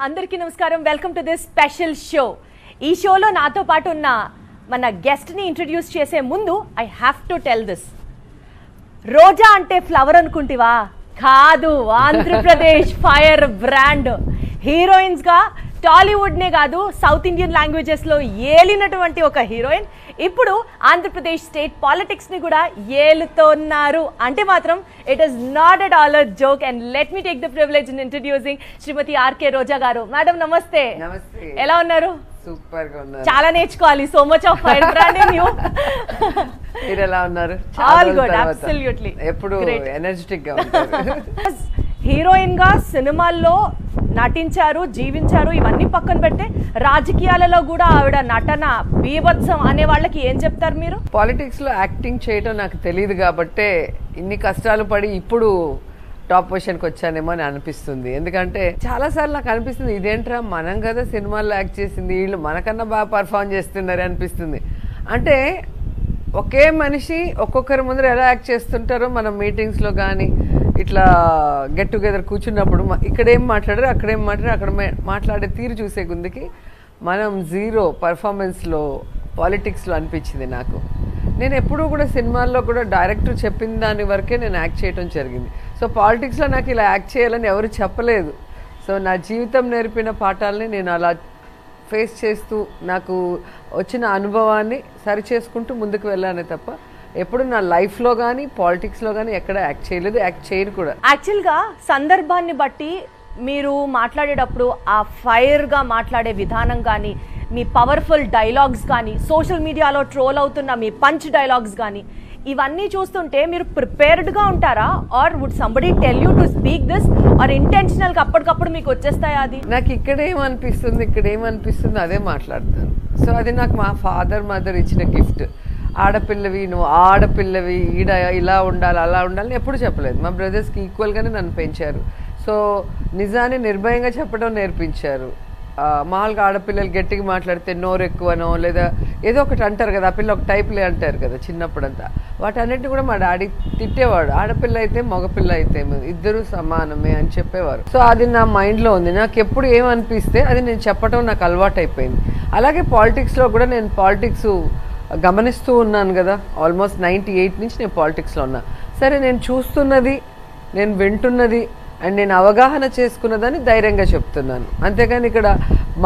అందరికీ నమస్కారం. Welcome to this special show. ఈ షోలో నాతో పాటు ఉన్న మన గెస్ట్ ని ఇంట్రడ్యూస్ చేసే ముందు I have to tell this. Roja అంటే ఫ్లవర్ అనుకుంటివా? కాదు, ఆంధ్రప్రదేశ్ ఫైర్ బ్రాండ్. హీరోయిన్స్ గా టాలీవుడ్ నే కాదు సౌత్ ఇండియన్ లాంగ్వేజెస్ లో ఏలినటువంటి ఒక హీరోయిన్ ఇప్పుడు ఆంధ్రప్రదేశ్ స్టేట్ పాలిటిక్స్ ని కూడా ఏలుతున్నారు అంటే మాత్రం it is not at all a joke. And let me take the privilege in introducing Shrimati RK Roja garu. Madam నమస్తే. నమస్తే. ఎలా ఉన్నారు? సూపర్ గా ఉన్నారు. చాలా నేర్చుకోవాలి. So much of fire brand in you. మీరు ఎలా ఉన్నారు? All good, absolutely. ఎప్పుడు ఎనర్జెటిక్ గా ఉంటారు. హీరోయిన్ గా సినిమాల్లో నటించారు, జీవించారు. ఇవన్నీ పక్కన పెడితే రాజకీయాలలో కూడా ఆవిడ నటన బీభత్సం అనే వాళ్ళకి ఏం చెప్తారు మీరు? పాలిటిక్స్ లో యాక్టింగ్ చేయడం నాకు తెలియదు కాబట్టే ఇన్ని కష్టాలు పడి ఇప్పుడు టాప్ పొజిషన్కి వచ్చానేమో అని అనిపిస్తుంది. ఎందుకంటే చాలా సార్లు నాకు అనిపిస్తుంది ఇదేంట్రా మనం కదా సినిమాల్లో యాక్ట్ చేసింది, వీళ్ళు మనకన్నా బాగా పర్ఫామ్ చేస్తున్నారు అనిపిస్తుంది. అంటే ఒకే మనిషి ఒక్కొక్కరి ముందర ఎలా యాక్ట్ చేస్తుంటారో మనం మీటింగ్స్లో కానీ ఇట్లా గెట్ టుగెదర్ కూర్చున్నప్పుడు ఇక్కడేం మాట్లాడారు అక్కడేం మాట్లాడారు అక్కడ మాట్లాడే తీరు చూసే గుందికి మనం జీరో పర్ఫార్మెన్స్లో పాలిటిక్స్లో అనిపించింది నాకు. నేను ఎప్పుడూ కూడా సినిమాల్లో కూడా డైరెక్టర్ చెప్పిన దాని వరకే నేను యాక్ట్ చేయడం జరిగింది. సో పాలిటిక్స్లో నాకు ఇలా యాక్ట్ చేయాలని ఎవరు చెప్పలేదు. సో నా జీవితం నేర్పిన పాఠాలని నేను అలా ఫేస్ చేస్తూ నాకు వచ్చిన అనుభవాన్ని సరి చేసుకుంటూ ముందుకు వెళ్ళానే తప్ప ఎప్పుడు నా లైఫ్లో కానీ పాలిటిక్స్లో కానీ ఎక్కడ యాక్ట్ చేయలేదు, యాక్ట్ చేయను కూడా. యాక్చువల్గా సందర్భాన్ని బట్టి మీరు మాట్లాడేటప్పుడు ఆ ఫైర్గా మాట్లాడే విధానం కానీ, మీ పవర్ఫుల్ డైలాగ్స్ కానీ, సోషల్ మీడియాలో ట్రోల్ అవుతున్న మీ పంచ్ డైలాగ్స్ కానీ, ఇవన్నీ చూస్తుంటే మీరు ప్రిపేర్డ్గా ఉంటారా? Or would somebody tell you to speak this? Or ఇంటెన్షనల్గా అప్పటికప్పుడు మీకు వచ్చేస్తాయా? అది నాకు ఇక్కడేమనిపిస్తుంది అదే మాట్లాడతాను. సో అది నాకు మా ఫాదర్ మదర్ ఇచ్చిన గిఫ్ట్. ఆడపిల్లవి, నువ్వు ఆడపిల్లవి, ఈడ ఇలా ఉండాలి అలా ఉండాలని ఎప్పుడు చెప్పలేదు. మా బ్రదర్స్కి ఈక్వల్గానే నన్ను పెంచారు. సో నిజాన్ని నిర్భయంగా చెప్పడం నేర్పించారు. మామూలుగా ఆడపిల్లలు గట్టిగా మాట్లాడితే నోరు ఎక్కువనో లేదా ఏదో ఒకటి అంటారు కదా, ఆ పిల్ల ఒక టైప్లే అంటారు కదా చిన్నప్పుడంతా. వాటన్నిటిని కూడా మా డాడీ తిట్టేవాడు. ఆడపిల్ల అయితే మగపిల్ల అయితే ఇద్దరు సమానమే అని చెప్పేవారు. సో అది నా మైండ్లో ఉంది. నాకు ఎప్పుడు ఏమనిపిస్తే అది నేను చెప్పడం నాకు అలవాటు అయిపోయింది. అలాగే పాలిటిక్స్లో కూడా నేను పాలిటిక్స్ గమనిస్తూ ఉన్నాను కదా. ఆల్మోస్ట్ 98 నుంచి నేను పాలిటిక్స్లో ఉన్నా. సరే, నేను చూస్తున్నది, నేను వింటున్నది అండ్ నేను అవగాహన చేసుకున్నదని ధైర్యంగా చెప్తున్నాను. అంతేగాని ఇక్కడ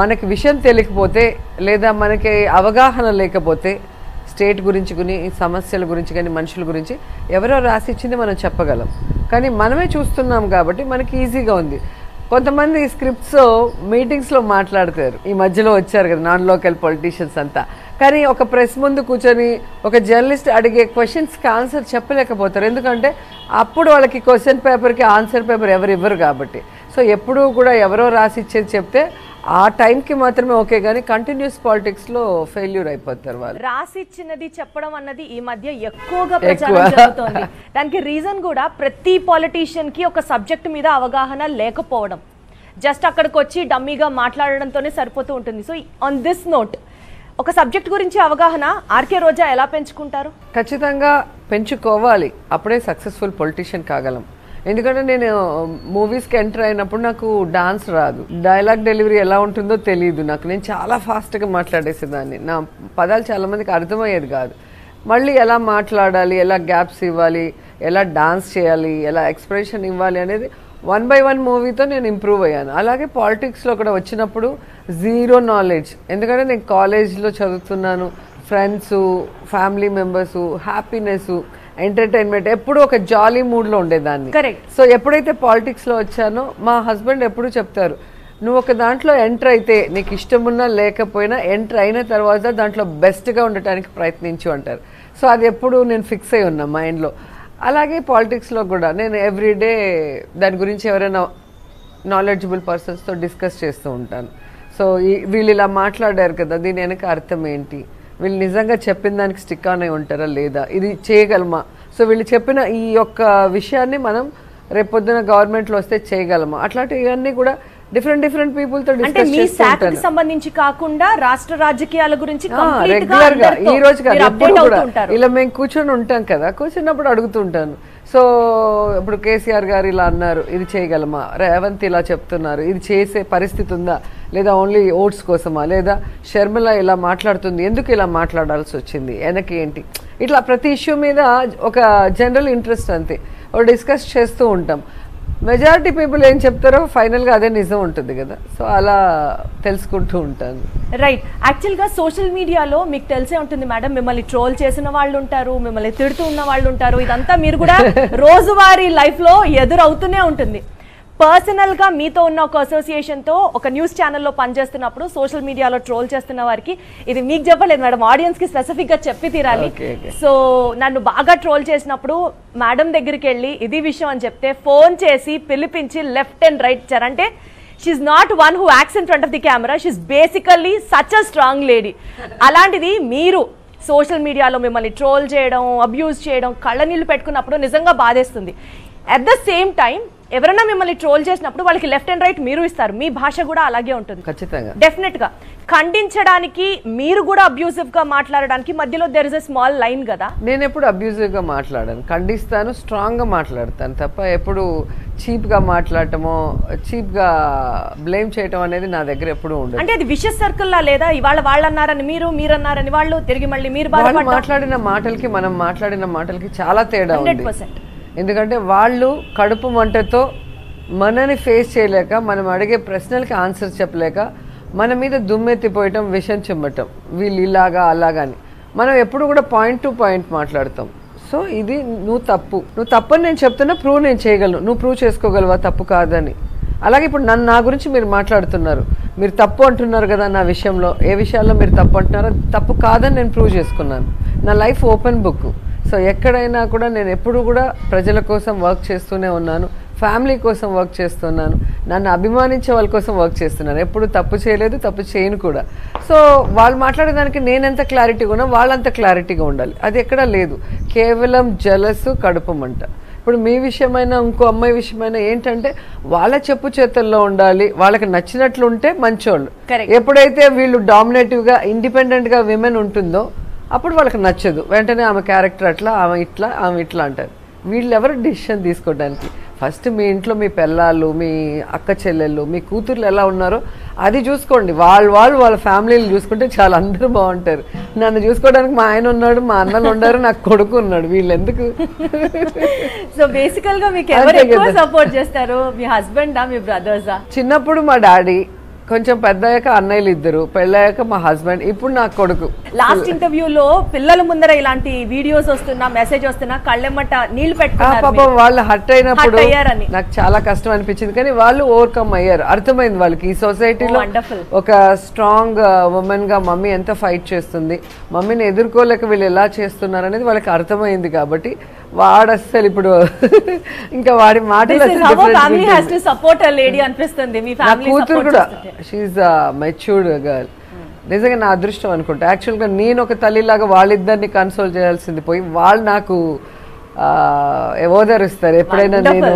మనకి విషయం తెలియకపోతే లేదా మనకి అవగాహన లేకపోతే స్టేట్ గురించి కానీ సమస్యల గురించి కానీ మనుషుల గురించి ఎవరో రాసిచ్చింది మనం చెప్పగలం. కానీ మనమే చూస్తున్నాం కాబట్టి మనకి ఈజీగా ఉంది. కొంతమంది స్క్రిప్ట్స్ మీటింగ్స్లో మాట్లాడతారు. ఈ మధ్యలో వచ్చారు కదా నాన్ లోకల్ పొలిటీషియన్స్ అంతా. కానీ ఒక ప్రెస్ ముందు కూర్చొని ఒక జర్నలిస్ట్ అడిగే క్వశ్చన్స్కి ఆన్సర్ చెప్పలేకపోతారు. ఎందుకంటే అప్పుడు వాళ్ళకి క్వశ్చన్ పేపర్కి ఆన్సర్ పేపర్ ఎవరు ఇవ్వరు కాబట్టి. సో ఎప్పుడూ కూడా ఎవరో రాసిచ్చేది చెప్తే ఆ టైంకి మాత్రమే ఓకే, కానీ కంటిన్యూస్ పాలిటిక్స్లో ఫెయిల్యూర్ అయిపోతారు వాళ్ళు. రాసిచ్చినది చెప్పడం అన్నది ఈ మధ్య ఎక్కువగా ప్రచారం జరుగుతోంది. దానికి రీజన్ కూడా ప్రతి పాలిటీషియన్ కి ఒక సబ్జెక్ట్ మీద అవగాహన లేకపోవడం, జస్ట్ అక్కడికి వచ్చి డమ్మీగా మాట్లాడడంతోనే సరిపోతూ ఉంటుంది. సో ఆన్ దిస్ నోట్, ఒక సబ్జెక్ట్ గురించి అవగాహన ఆర్కే రోజా ఎలా పెంచుకుంటారు? ఖచ్చితంగా పెంచుకోవాలి, అప్పుడే సక్సెస్ఫుల్ పొలిటీషియన్ కాగలం. ఎందుకంటే నేను మూవీస్కి ఎంటర్ అయినప్పుడు నాకు డాన్స్ రాదు, డైలాగ్ డెలివరీ ఎలా ఉంటుందో తెలియదు నాకు. నేను చాలా ఫాస్ట్గా మాట్లాడేసేదాన్ని. నా పదాలు చాలామందికి అర్థమయ్యేది కాదు. మళ్ళీ ఎలా మాట్లాడాలి, ఎలా గ్యాప్స్ ఇవ్వాలి, ఎలా డాన్స్ చేయాలి, ఎలా ఎక్స్ప్రెషన్ ఇవ్వాలి అనేది 1 by 1 మూవీతో నేను ఇంప్రూవ్ అయ్యాను. అలాగే పాలిటిక్స్లో కూడా వచ్చినప్పుడు జీరో నాలెడ్జ్. ఎందుకంటే నేను కాలేజ్లో చదువుతున్నాను, friends, family members, happiness, entertainment, ఎప్పుడు ఒక జాలీ మూడ్లో ఉండేదాన్ని. సో ఎప్పుడైతే పాలిటిక్స్లో వచ్చానో మా హస్బెండ్ ఎప్పుడు చెప్తారు, నువ్వు ఒక దాంట్లో ఎంటర్ అయితే నీకు ఇష్టమున్నా లేకపోయినా ఎంటర్ అయిన తర్వాత దాంట్లో బెస్ట్గా ఉండటానికి ప్రయత్నించు అంటారు. సో అది ఎప్పుడు నేను ఫిక్స్ అయి ఉన్నా మైండ్లో. అలాగే పాలిటిక్స్లో కూడా నేను ఎవ్రీడే దాని గురించి ఎవరైనా నాలెడ్జబుల్ పర్సన్స్తో డిస్కస్ చేస్తూ ఉంటాను. సో వీళ్ళు ఇలా మాట్లాడారు కదా, దీని వెనక అర్థం ఏంటి, వీళ్ళు నిజంగా చెప్పిన దానికి స్టిక్ ఆన్ అయి ఉంటారా లేదా, ఇది చేయగలమా, సో వీళ్ళు చెప్పిన ఈ యొక్క విషయాన్ని మనం రేపొద్దున గవర్నమెంట్లో వస్తే చేయగలమా, అట్లాంటివన్నీ కూడా డిఫరెంట్ పీపుల్ తో డిస్కస్ చేస్తుంటాను. సంబంధించి కాకుండా రాష్ట్ర రాజకీయాల గురించి రెగ్యులర్ గా ఈ రోజు కాదు ఎప్పుడు కూడా ఇలా మేము కూర్చొని ఉంటాం కదా, కూర్చున్నప్పుడు అడుగుతుంటాను. సో ఇప్పుడు కేసీఆర్ గారు ఇలా అన్నారు, ఇది చేయగలమా, రేవంత్ ఇలా చెప్తున్నారు, ఇది చేసే పరిస్థితి ఉందా, లేదా ఓన్లీ ఓట్స్ కోసమా, లేదా షర్మిల ఇలా మాట్లాడుతుంది, ఎందుకు ఇలా మాట్లాడాల్సి వచ్చింది, వెనక్కి ఏంటి, ఇట్లా ప్రతి ఇష్యూ మీద ఒక జనరల్ ఇంట్రెస్ట్ అంతే డిస్కస్ చేస్తూ ఉంటాం. మెజారిటీ పీపుల్ ఏం చెప్తారో ఫైనల్గా అదే నిజం ఉంటుంది కదా, సో అలా తెలుసుకుంటూ ఉంటాను. రైట్. యాక్చువల్గా సోషల్ మీడియాలో మీకు తెలిసే ఉంటుంది మేడం, మిమ్మల్ని ట్రోల్ చేసిన వాళ్ళు ఉంటారు, మిమ్మల్ని తిడుతూ ఉన్న వాళ్ళు ఉంటారు, ఇదంతా మీరు కూడా రోజువారీ లైఫ్లో ఎదురవుతూనే ఉంటుంది. పర్సనల్గా మీతో ఉన్న ఒక అసోసియేషన్తో ఒక న్యూస్ ఛానల్లో పనిచేస్తున్నప్పుడు సోషల్ మీడియాలో ట్రోల్ చేస్తున్న వారికి, ఇది మీకు చెప్పలేదు మేడం, ఆడియన్స్కి స్పెసిఫిక్గా చెప్పి తీరాలి. సో నన్ను బాగా ట్రోల్ చేసినప్పుడు మేడం దగ్గరికి వెళ్ళి ఇది విషయం అని చెప్తే ఫోన్ చేసి పిలిపించి లెఫ్ట్ అండ్ రైట్ ఇచ్చారు. అంటే she not one who acts in front of the camera, she basically such a strong lady. అలాంటిది మీరు సోషల్ మీడియాలో మిమ్మల్ని ట్రోల్ చేయడం, అబ్యూజ్ చేయడం, కళ్ళ నీళ్ళు పెట్టుకున్నప్పుడు నిజంగా బాధేస్తుంది. అట్ ద సేమ్ టైం ఎవరైనా మిమ్మల్ని ట్రోల్ చేసినప్పుడు వాళ్ళకి లెఫ్ట్ అండ్ రైట్ మీరు ఇస్తారు, మీ భాష కూడా అలాగే ఉంటుంది. ఖచ్చితంగా డెఫినెట్ గా ఖండించడానికి మీరు కూడా అబ్యూజివ్ గా మాట్లాడడానికి మధ్యలో there is a small line కదా. నేను ఎప్పుడు అబ్యూజివ్ గా మాట్లాడాను, ఖండిస్తాను, స్ట్రాంగ్ గా మాట్లాడతాను తప్ప ఎప్పుడు చీప్ గా మాట్లాడటమో చీప్ గా బ్లేమ్ చేయటం అనేది నా దగ్గర ఎప్పుడు ఉండదు. అంటే అది విషస్ సర్కిల్ లా లేదా, ఇవాళ వాళ్ళు అన్నారని మీరు అన్నారని వాళ్ళు తిరిగి మళ్ళీ మీరు మాట్లాడిన మాటలకి మనం మాట్లాడిన మాటలకి చాలా తేడా ఉంది. 100%. ఎందుకంటే వాళ్ళు కడుపు మంటతో మనని ఫేస్ చేయలేక, మనం అడిగే ప్రశ్నలకి ఆన్సర్ చెప్పలేక మన మీద దుమ్మెత్తిపోయటం, విషం చిమ్మటం, వీళ్ళు ఇలాగా అలాగని. మనం ఎప్పుడు కూడా పాయింట్ టు పాయింట్ మాట్లాడతాం. సో ఇది నువ్వు తప్పు అని నేను చెప్తున్నా, ప్రూవ్ నేను చేయగలను, నువ్వు ప్రూవ్ చేసుకోగలవా తప్పు కాదని. అలాగే ఇప్పుడు నా గురించి మీరు మాట్లాడుతున్నారు, మీరు తప్పు అంటున్నారు కదా నా విషయంలో, ఏ విషయాల్లో మీరు తప్పు అంటున్నారో తప్పు కాదని నేను ప్రూవ్ చేసుకున్నాను. నా లైఫ్ ఓపెన్ బుక్. సో ఎక్కడైనా కూడా నేను ఎప్పుడు కూడా ప్రజల కోసం వర్క్ చేస్తూనే ఉన్నాను, ఫ్యామిలీ కోసం వర్క్ చేస్తున్నాను, నన్ను అభిమానించే వాళ్ళ కోసం వర్క్ చేస్తున్నాను. ఎప్పుడు తప్పు చేయలేదు, తప్పు చేయను కూడా. సో వాళ్ళు మాట్లాడేదానికి నేనెంత క్లారిటీగా ఉన్నా వాళ్ళంత క్లారిటీగా ఉండాలి, అది ఎక్కడా లేదు. కేవలం జలసు, కడుపు మంట. ఇప్పుడు మీ విషయమైనా ఇంకో అమ్మాయి విషయమైనా ఏంటంటే వాళ్ళ చెప్పు చేతుల్లో ఉండాలి, వాళ్ళకి నచ్చినట్లు ఉంటే మంచోళ్ళు. ఎప్పుడైతే వీళ్ళు డామినేటివ్గా ఇండిపెండెంట్గా విమెన్ ఉంటుందో అప్పుడు వాళ్ళకి నచ్చదు, వెంటనే ఆమె క్యారెక్టర్ అట్లా, ఆమె ఇట్లా అంటారు. వీళ్ళు ఎవరు డిసిషన్ తీసుకోవడానికి? ఫస్ట్ మీ ఇంట్లో మీ పిల్లలు, మీ అక్క చెల్లెళ్ళు, మీ కూతుర్లు ఎలా ఉన్నారో అది చూసుకోండి. వాళ్ళ ఫ్యామిలీలు చూసుకుంటే చాలా అందరూ బాగుంటారు. నన్ను చూసుకోవడానికి మా ఆయన ఉన్నాడు, మా అన్నలు ఉన్నారు, నాకు కొడుకు ఉన్నాడు, వీళ్ళు ఎందుకు? సో బేసికల్ గా మీకు ఎవరు ఎక్కువ సపోర్ట్ చేస్తారు, మీ హస్బెండా మీ బ్రదర్సా? చిన్నప్పుడు మా డాడీ, కొంచెం పెద్దయ్యాక అన్నయ్యలు ఇద్దరు, పెళ్ళయ్యాక మా హస్బెండ్, ఇప్పుడు నా కొడుకు. లాస్ట్ ఇంటర్వ్యూలో పిల్లల ముందర ఇలాంటి వీడియోస్ వస్తున్నా, మెసేజ్ వస్తున్నా, కళ్ళెమ్మట నీళ్లు పెట్టుకున్నారు. పాపం వాళ్ళు హర్ట్ అయినప్పుడు నాకు చాలా కష్టం అనిపించింది, కానీ వాళ్ళు ఓవర్కమ్ అయ్యారు. అర్థమైంది వాళ్ళకి ఈ సొసైటీలో ఒక స్ట్రాంగ్ ఉమెన్ గా మమ్మీ ఎంత ఫైట్ చేస్తుంది, మమ్మీని ఎదుర్కోలేక వీళ్ళు ఎలా చేస్తున్నారు అనేది వాళ్ళకి అర్థమైంది. కాబట్టి వాడు అస్సలు ఇప్పుడు ఇంకా వాడి మాటలు కూతురు కూడా షీఈ్ మెచ్యూర్డ్ గర్ల్. నిజంగా నా అదృష్టం అనుకుంటా. యాక్చువల్గా నేను ఒక తల్లిలాగా వాళ్ళిద్దరిని కన్సోల్ చేయాల్సింది పోయి వాళ్ళు నాకు ఓదరిస్తారు ఎప్పుడైనా. నేను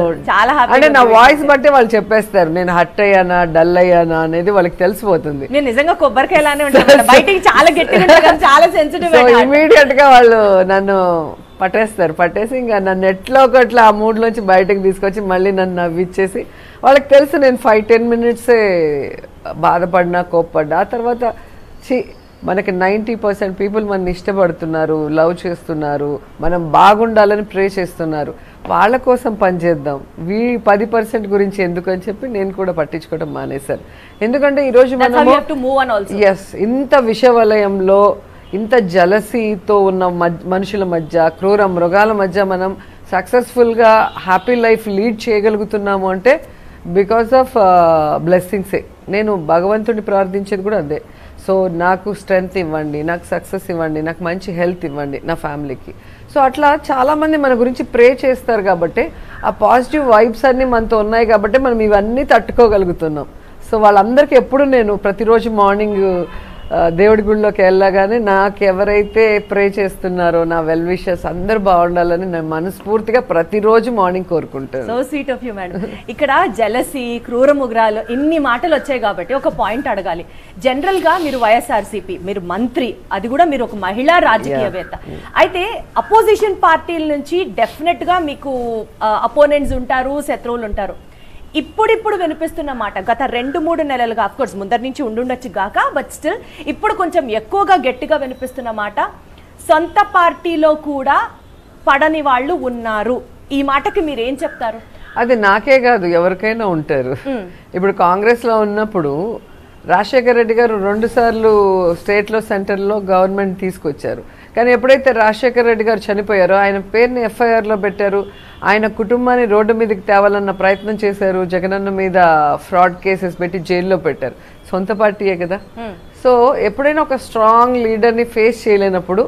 అంటే నా వాయిస్ బట్టే వాళ్ళు చెప్పేస్తారు నేను హర్ట్ అయ్యానా, డల్ అయ్యానా అనేది వాళ్ళకి తెలిసిపోతుంది. నిజంగా కొబ్బరికాయలానే ఉంటాను, బయటికి చాలా గట్టిగా, చాలా సెన్సిటివ్. సో ఇమీడియట్ గా వాళ్ళు నన్ను పట్టేసి ఇంకా నన్ను ఎట్లా ఒకట్లా ఆ మూడ్లోంచి బయటకు తీసుకొచ్చి మళ్ళీ నన్ను నవ్విచ్చేసి, వాళ్ళకి తెలుసు నేను 5-10 మినిట్సే బాధపడినా, కోప్పడ్డా. ఆ తర్వాత మనకి 90% పీపుల్ మన ఇష్టపడుతున్నారు, లవ్ చేస్తున్నారు, మనం బాగుండాలని ప్రే చేస్తున్నారు, వాళ్ళ కోసం పనిచేద్దాం, 10% గురించి ఎందుకు అని చెప్పి నేను కూడా పట్టించుకోవడం మానేశాను. ఎందుకంటే ఈరోజు మనము ఇంత విషవలయంలో, ఇంత జలసీతో ఉన్న మనుషుల మధ్య, క్రూర మృగాల మధ్య మనం సక్సెస్ఫుల్గా హ్యాపీ లైఫ్ లీడ్ చేయగలుగుతున్నాము అంటే బికాస్ ఆఫ్ బ్లెస్సింగ్సే. నేను భగవంతుడిని ప్రార్థించేది కూడా అదే. సో నాకు స్ట్రెంగ్త్ ఇవ్వండి, నాకు సక్సెస్ ఇవ్వండి, నాకు మంచి హెల్త్ ఇవ్వండి నా ఫ్యామిలీకి. సో అట్లా చాలామంది మన గురించి ప్రే చేస్తారు కాబట్టి ఆ పాజిటివ్ వైబ్స్ అన్నీ మనతో ఉన్నాయి కాబట్టి మనం ఇవన్నీ తట్టుకోగలుగుతున్నాం. సో వాళ్ళందరికీ ఎప్పుడు నేను ప్రతిరోజు మార్నింగ్ దేవుడి గుడిలోకి వెళ్ళగానే నాకు ఎవరైతే ప్రే చేస్తున్నారో నా వెల్ విషర్స్ అందరు బాగుండాలని నేను మనస్ఫూర్తిగా ప్రతిరోజు మార్నింగ్ కోరుకుంటాను. So sweet of you madam. ఇక్కడ జలసి, క్రూర ముగ్రాలు ఇన్ని మాటలు వచ్చాయి కాబట్టి ఒక పాయింట్ అడగాలి. జనరల్ గా మీరు వైఎస్ఆర్సీపీ, మీరు మంత్రి, అది కూడా మీరు ఒక మహిళా రాజకీయవేత్త. అయితే అపోజిషన్ పార్టీల నుంచి డెఫినెట్ గా మీకు అపోనెంట్స్ ఉంటారు, శత్రువులు ఉంటారు. ఇప్పుడు వినిపిస్తున్న మాట గత 2-3 నెలలుగా, అఫ్ కోర్స్ ముందరి నుంచి ఉండుండొచ్చు గాక, బట్ స్టిల్ ఇప్పుడు కొంచెం ఎక్కువగా గట్టిగా వినిపిస్తున్న మాట, సొంత పార్టీలో కూడా పడని వాళ్ళు ఉన్నారు. ఈ మాటకి మీరు ఏం చెప్తారు? అది నాకే కాదు, ఎవరికైనా ఉంటారు. ఇప్పుడు కాంగ్రెస్ లో ఉన్నప్పుడు రాజశేఖర రెడ్డి గారు 2 సార్లు స్టేట్లో సెంటర్లో గవర్నమెంట్ తీసుకొచ్చారు. కానీ ఎప్పుడైతే రాజశేఖర రెడ్డి గారు చనిపోయారో ఆయన పేరుని ఎఫ్ఐఆర్లో పెట్టారు. ఆయన కుటుంబాన్ని రోడ్డు మీదకి తేవాలన్న ప్రయత్నం చేశారు. జగనన్న మీద ఫ్రాడ్ కేసెస్ పెట్టి జైల్లో పెట్టారు. సొంత పార్టీయే కదా. సో ఎప్పుడైనా ఒక స్ట్రాంగ్ లీడర్ని ఫేస్ చేయలేనప్పుడు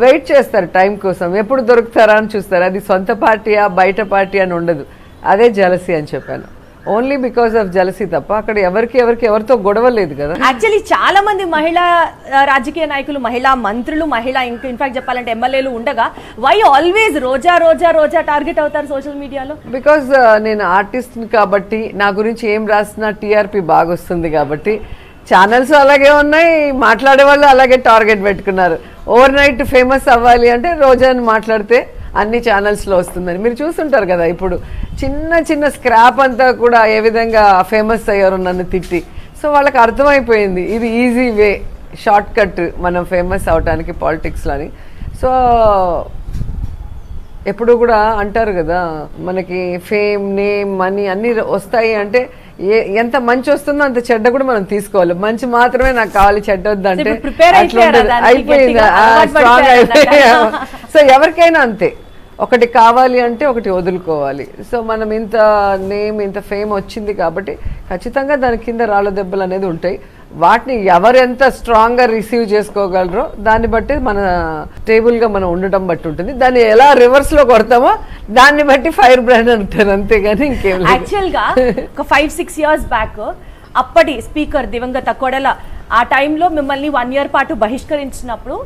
వెయిట్ చేస్తారు టైం కోసం, ఎప్పుడు దొరుకుతారా అని చూస్తారు. అది సొంత పార్టీయా బయట పార్టీ అని ఉండదు. అదే జలసీ అని చెప్పాను. ఓన్లీ బికాస్ ఆఫ్ జలసీ తప్ప అక్కడ ఎవరితో గొడవ లేదు కదా. యాక్చువల్లీ చాలా మంది మహిళా రాజకీయ నాయకులు, మహిళా మంత్రులు, ఇన్ఫాక్ట్ చెప్పాలంటే ఎమ్మెల్యేలు ఉండగా వై ఆల్వేస్ రోజా టార్గెట్ అవుతారు సోషల్ మీడియాలో? బికాస్ నేను ఆర్టిస్ట్ని కాబట్టి నా గురించి ఏం రాసినా టీఆర్పీ బాగా వస్తుంది కాబట్టి ఛానల్స్ అలాగే ఉన్నాయి, మాట్లాడే వాళ్ళు అలాగే టార్గెట్ పెట్టుకున్నారు. ఓవర్ నైట్ ఫేమస్ అవ్వాలి అంటే రోజాని మాట్లాడితే అన్ని ఛానల్స్లో వస్తుందని మీరు చూస్తుంటారు కదా. ఇప్పుడు చిన్న స్క్రాప్ అంతా కూడా ఏ విధంగా ఫేమస్ అయ్యారు నన్ను తిట్టి. సో వాళ్ళకి అర్థమైపోయింది ఇది ఈజీ వే, షార్ట్ కట్ మనం ఫేమస్ అవటానికి పాలిటిక్స్లో అని. సో ఎప్పుడు కూడా అంటారు కదా, మనకి ఫేమ్, నేమ్, మనీ అన్నీ వస్తాయి అంటే ఎంత మంచి వస్తుందో అంత చెడ్డ కూడా మనం తీసుకోవాలి. మంచి మాత్రమే నాకు కావాలి, చెడ్డ వద్దంటే అయిపోయింది, స్ట్రాంగ్ అయిపోయింది. సో ఎవరికైనా అంతే, ఒకటి కావాలి అంటే ఒకటి వదులుకోవాలి. సో మనం ఇంత నేమ్, ఇంత ఫేమ్ వచ్చింది కాబట్టి ఖచ్చితంగా దాని కింద రాళ్ళ దెబ్బలు అనేది ఉంటాయి. వాటిని ఎవరు ఎంత స్ట్రాంగ్గా రిసీవ్ చేసుకోగలరో దాన్ని బట్టి మన స్టేబుల్గా మనం ఉండటం బట్టి ఉంటుంది. దాన్ని ఎలా రివర్స్లో కొడతామో దాన్ని బట్టి ఫైర్ బ్రాండ్ అంటారు, అంతేగాని ఇంకేం లేదు. యాక్చువల్గా ఒక 5-6 years బ్యాక్ అప్పటి స్పీకర్ దివంగత కొడల ఆ టైంలో మిమ్మల్ని 1 year పాటు బహిష్కరించినప్పుడు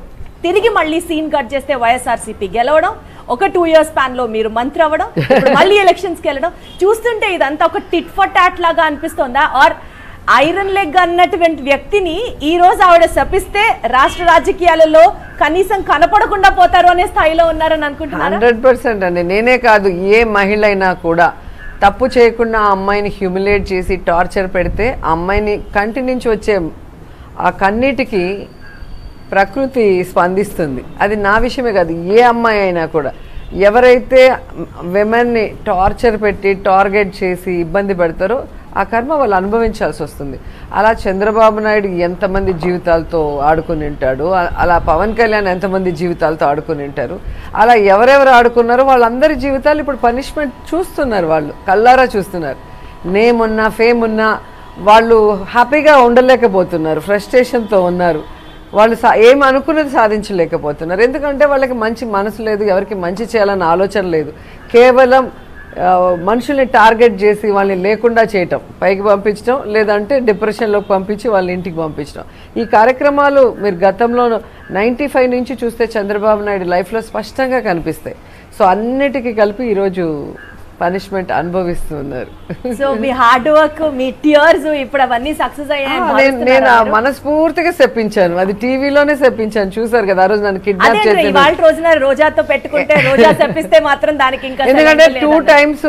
తిరిగి మళ్ళీ సీన్ కట్ చేస్తే వైఎస్ఆర్సీపీ గెలవడం, ఒక 2 years స్పాన్ లో మీరు మంత్రి అవ్వడం, మళ్ళీ ఎలక్షన్స్ కి వెళ్ళడం చూస్తుంటే ఇదంతా ఒక టిట్ ఫర్ టాట్ లాగా అనిపిస్తుందా? ఆర్ ఐరన్ లెగ్ అన్నటువంటి వ్యక్తిని ఈ రోజు ఆవిడ శపిస్తే రాష్ట్ర రాజకీయాలలో కనీసం కనపడకుండా పోతారు అనే స్థాయిలో ఉన్నారని అనుకుంటున్నారా? 100% అండి. నేనే కాదు, ఏ మహిళ అయినా కూడా తప్పు చేయకుండా ఆ అమ్మాయిని హ్యూమిలేట్ చేసి టార్చర్ పెడితే ఆ అమ్మాయిని కంటి నుంచి వచ్చే ఆ కన్నీటికి ప్రకృతి స్పందిస్తుంది. అది నా విషయమే కాదు, ఏ అమ్మాయి అయినా కూడా ఎవరైతే విమెన్ని టార్చర్ పెట్టి టార్గెట్ చేసి ఇబ్బంది పెడతారో ఆ కర్మ వాళ్ళు అనుభవించాల్సి వస్తుంది. అలా చంద్రబాబు నాయుడు ఎంతమంది జీవితాలతో ఆడుకుని ఉంటాడు, అలా పవన్ కళ్యాణ్ ఎంతమంది జీవితాలతో ఆడుకుని ఉంటారు. అలా ఎవరెవరు ఆడుకున్నారో వాళ్ళందరి జీవితాలు ఇప్పుడు పనిష్మెంట్ చూస్తున్నారు, వాళ్ళు కళ్ళారా చూస్తున్నారు. నేమ్ ఉన్నా ఫేమ్ ఉన్నా వాళ్ళు హ్యాపీగా ఉండలేకపోతున్నారు, ఫ్రస్ట్రేషన్తో ఉన్నారు. వాళ్ళు ఏం అనుకున్నది సాధించలేకపోతున్నారు. ఎందుకంటే వాళ్ళకి మంచి మనసు లేదు, ఎవరికి మంచి చేయాలన్న ఆలోచన లేదు. కేవలం మనుషుల్ని టార్గెట్ చేసి వాళ్ళని లేకుండా చేయటం, పైకి పంపించడం, లేదంటే డిప్రెషన్లోకి పంపించి వాళ్ళని ఇంటికి పంపించడం. ఈ కార్యక్రమాలు మీరు గతంలో 95 నుంచి చూస్తే చంద్రబాబు నాయుడు లైఫ్లో స్పష్టంగా కనిపిస్తాయి. సో అన్నిటికీ కలిపి ఈరోజు పనిష్మెంట్ అనుభవిస్తున్నారు. సో మీ హార్డ్ వర్క్, మీ టియర్స్ ఇప్పుడు అవన్నీ సక్సెస్ అయ్యాయి. నేను మనస్ఫూర్తిగా చెప్పించాను, అది టీవీలోనే చెప్పించాను, చూసారు కదా. ఆ రోజు నన్ను కిడ్నాప్ చేసి రోజున రోజాతో పెట్టుకుంటే రోజా చెప్పిస్తే మాత్రం దానికి ఇంకా, ఎందుకంటే 2 times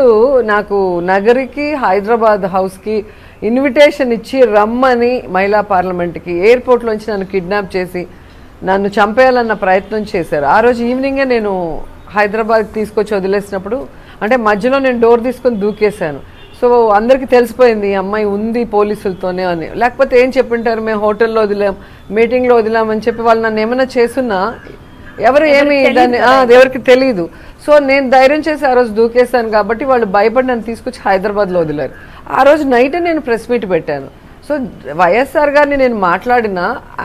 నాకు నగరికి హైదరాబాద్ హౌస్ కి ఇన్విటేషన్ ఇచ్చి రమ్మని మహిళా పార్లమెంట్కి ఎయిర్పోర్ట్లోంచి నన్ను కిడ్నాప్ చేసి నన్ను చంపేయాలన్న ప్రయత్నం చేశారు. ఆ రోజు ఈవినింగే నేను హైదరాబాద్కి తీసుకొచ్చి వదిలేసినప్పుడు, అంటే మధ్యలో నేను డోర్ తీసుకొని దూకేశాను. సో అందరికీ తెలిసిపోయింది ఈ అమ్మాయి ఉంది పోలీసులతోనే అని. లేకపోతే ఏం చెప్పింటారు, మేము హోటల్లో వదిలాం, మీటింగ్లో వదిలామని చెప్పి వాళ్ళు నన్ను ఏమైనా చేసున్నా ఎవరు ఏమి దాన్ని ఎవరికి తెలియదు. సో నేను ధైర్యం చేసి ఆ రోజు దూకేశాను కాబట్టి వాళ్ళు భయపడి నన్ను తీసుకొచ్చి హైదరాబాద్లో వదిలారు. ఆ రోజు నైట్ నేను ప్రెస్ మీట్ పెట్టాను. సో వైఎస్ఆర్ గారిని నేను మాట్లాడిన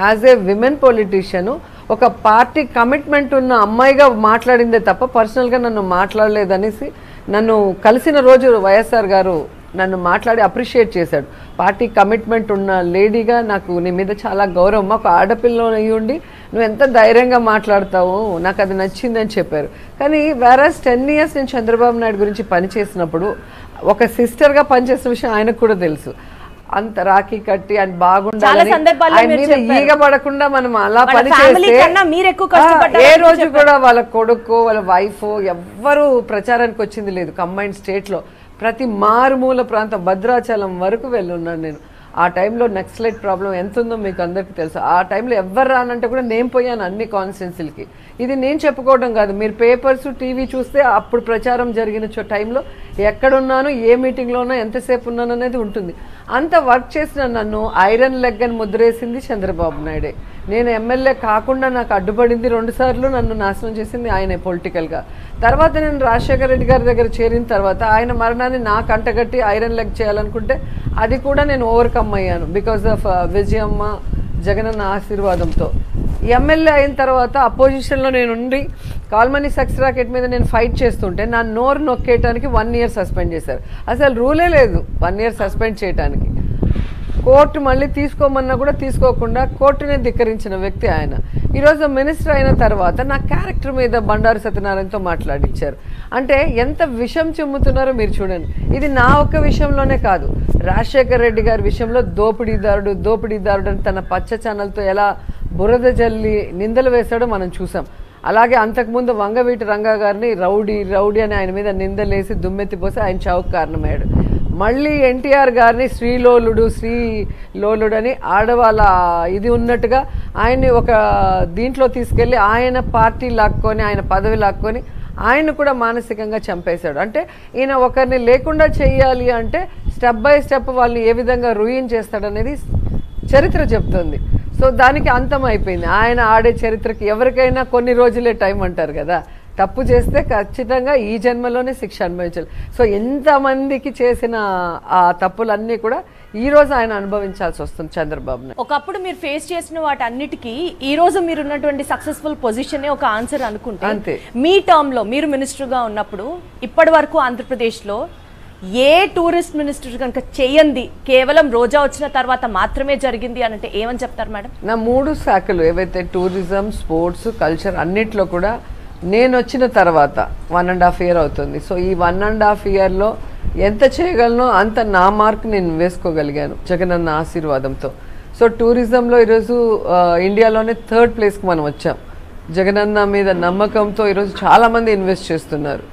యాజ్ ఏ విమెన్ పొలిటీషియన్, ఒక పార్టీ కమిట్మెంట్ ఉన్న అమ్మాయిగా మాట్లాడిందే తప్ప పర్సనల్గా నన్ను మాట్లాడలేదనేసి నన్ను కలిసిన రోజు వైఎస్ఆర్ గారు నన్ను మాట్లాడి అప్రిషియేట్ చేశాడు. పార్టీ కమిట్మెంట్ ఉన్న లేడీగా నాకు నీ మీద చాలా గౌరవం, ఒక ఆడపిల్ల అయ్యి ఉండి నువ్వు ఎంత ధైర్యంగా మాట్లాడతావు, నాకు అది నచ్చిందని చెప్పారు. కానీ వేరస్ 10 years నేను చంద్రబాబు నాయుడు గురించి పనిచేసినప్పుడు ఒక సిస్టర్గా పనిచేసిన విషయం ఆయనకు కూడా తెలుసు. అంత రాఖీ కట్టి ఆయన బాగుండాలని ఆయన మీద ఈగ పడకుండా మనం అలా పని చేస్తే ఏ రోజు కూడా వాళ్ళ కొడుకు వాళ్ళ వైఫ్ ఎవ్వరూ ప్రచారానికి వచ్చింది లేదు. కంబైన్డ్ స్టేట్లో ప్రతి మారుమూల ప్రాంతం భద్రాచలం వరకు వెళ్ళున్నాను నేను. ఆ టైంలో నక్సలైట్ ప్రాబ్లం ఎంత ఉందో మీకు అందరికీ తెలుసు. ఆ టైంలో ఎవ్వరు రానంటే కూడా నేను పోయాను అన్ని కాన్స్టిట్యున్సీలకి. ఇది నేను చెప్పుకోవడం కాదు, మీరు పేపర్స్ టీవీ చూస్తే అప్పుడు ప్రచారం జరిగిన టైంలో ఎక్కడున్నాను, ఏ మీటింగ్లో ఉన్నా, ఎంతసేపు ఉన్నాను అనేది ఉంటుంది. అంత వర్క్ చేసిన నన్ను ఐరన్ లెగ్ అని ముద్రేసింది చంద్రబాబు నాయుడే. నేను ఎమ్మెల్యే కాకుండా నాకు అడ్డుపడింది 2 సార్లు, నన్ను నాశనం చేసింది ఆయనే పొలిటికల్గా. తర్వాత నేను రాజశేఖర రెడ్డి గారి దగ్గర చేరిన తర్వాత ఆయన మరణాన్ని నాకు అంటగట్టి ఐరన్ లెగ్ చేయాలనుకుంటే అది కూడా నేను ఓవర్కమ్ అయ్యాను బికాస్ ఆఫ్ విజయమ్మ జగనన్న ఆశీర్వాదంతో. ఎమ్మెల్యే అయిన తర్వాత అపోజిషన్లో నేను ఉండి కాల్మనీ సెక్స్ రాకెట్ మీద నేను ఫైట్ చేస్తుంటే నా నోరు నొక్కేయటానికి 1 year సస్పెండ్ చేశారు. అసలు రూలే లేదు 1 year సస్పెండ్ చేయడానికి. కోర్టు మళ్ళీ తీసుకోమన్నా కూడా తీసుకోకుండా కోర్టునే ధిక్కరించిన వ్యక్తి ఆయన. ఈరోజు మినిస్టర్ అయిన తర్వాత నా క్యారెక్టర్ మీద బండారు సత్యనారాయణతో మాట్లాడించారు. అంటే ఎంత విషం చిమ్ముతున్నారో మీరు చూడండి. ఇది నా ఒక్క విషయంలోనే కాదు, రాజశేఖర రెడ్డి గారి విషయంలో దోపిడీదారుడు అని తన పచ్చ ఛానల్తో ఎలా బురద జల్లి నిందలు వేశాడో మనం చూసాం. అలాగే అంతకుముందు వంగవీటి రంగా గారిని రౌడీ అని ఆయన మీద నిందలేసి దుమ్మెత్తిపోసి ఆయన చావుకు కారణమయ్యాడు. మళ్ళీ ఎన్టీఆర్ గారిని శ్రీలోలుడు అని ఆడవాళ్ళ ఇది ఉన్నట్టుగా ఆయన్ని ఒక దీంట్లో తీసుకెళ్ళి ఆయన పార్టీ లాక్కొని ఆయన పదవి లాక్కొని ఆయన కూడా మానసికంగా చంపేశాడు. అంటే ఈయన ఒకరిని లేకుండా చెయ్యాలి అంటే స్టెప్ బై స్టెప్ వాళ్ళని ఏ విధంగా రూయిన్ చేస్తాడనేది చరిత్ర చెప్తుంది. సో దానికి అంతం అయిపోయింది. ఆయన ఆడే చరిత్రకి ఎవరికైనా కొన్ని రోజులే టైం అంటారు కదా. తప్పు చేస్తే ఖచ్చితంగా ఈ జన్మలోనే శిక్ష అనుభవించాలి. సో ఎంతమందికి చేసిన ఆ తప్పులన్నీ కూడా ఈ రోజు ఆయన అనుభవించాల్సి వస్తుంది చంద్రబాబు నాయుడు. ఒకప్పుడు మీరు ఫేస్ చేసిన వాటన్నిటికీ ఈ రోజు మీరు ఉన్నటువంటి సక్సెస్ఫుల్ పొజిషన్ ఒక ఆన్సర్ అనుకుంటే అంతే. మీ టర్మ్ లో మీరు మినిస్టర్ గా ఉన్నప్పుడు ఇప్పటి వరకు ఆంధ్రప్రదేశ్ లో ఏ టూరిస్ట్ మినిస్టర్ కనుక చేయండి కేవలం రోజా వచ్చిన తర్వాత మాత్రమే జరిగింది అని అంటే ఏమని చెప్తారు మేడం? నా 3 శాఖలు ఏవైతే టూరిజం, స్పోర్ట్స్, కల్చర్ అన్నిట్లో కూడా నేను వచ్చిన తర్వాత 1.5 year అవుతుంది. సో ఈ 1.5 yearలో ఎంత చేయగలనో అంత నా మార్క్ నేను వేసుకోగలిగాను జగనన్న ఆశీర్వాదంతో. సో టూరిజంలో ఈరోజు ఇండియాలోనే 3rd ప్లేస్కి మనం వచ్చాం. జగనన్న మీద నమ్మకంతో ఈరోజు చాలామంది ఇన్వెస్ట్ చేస్తున్నారు.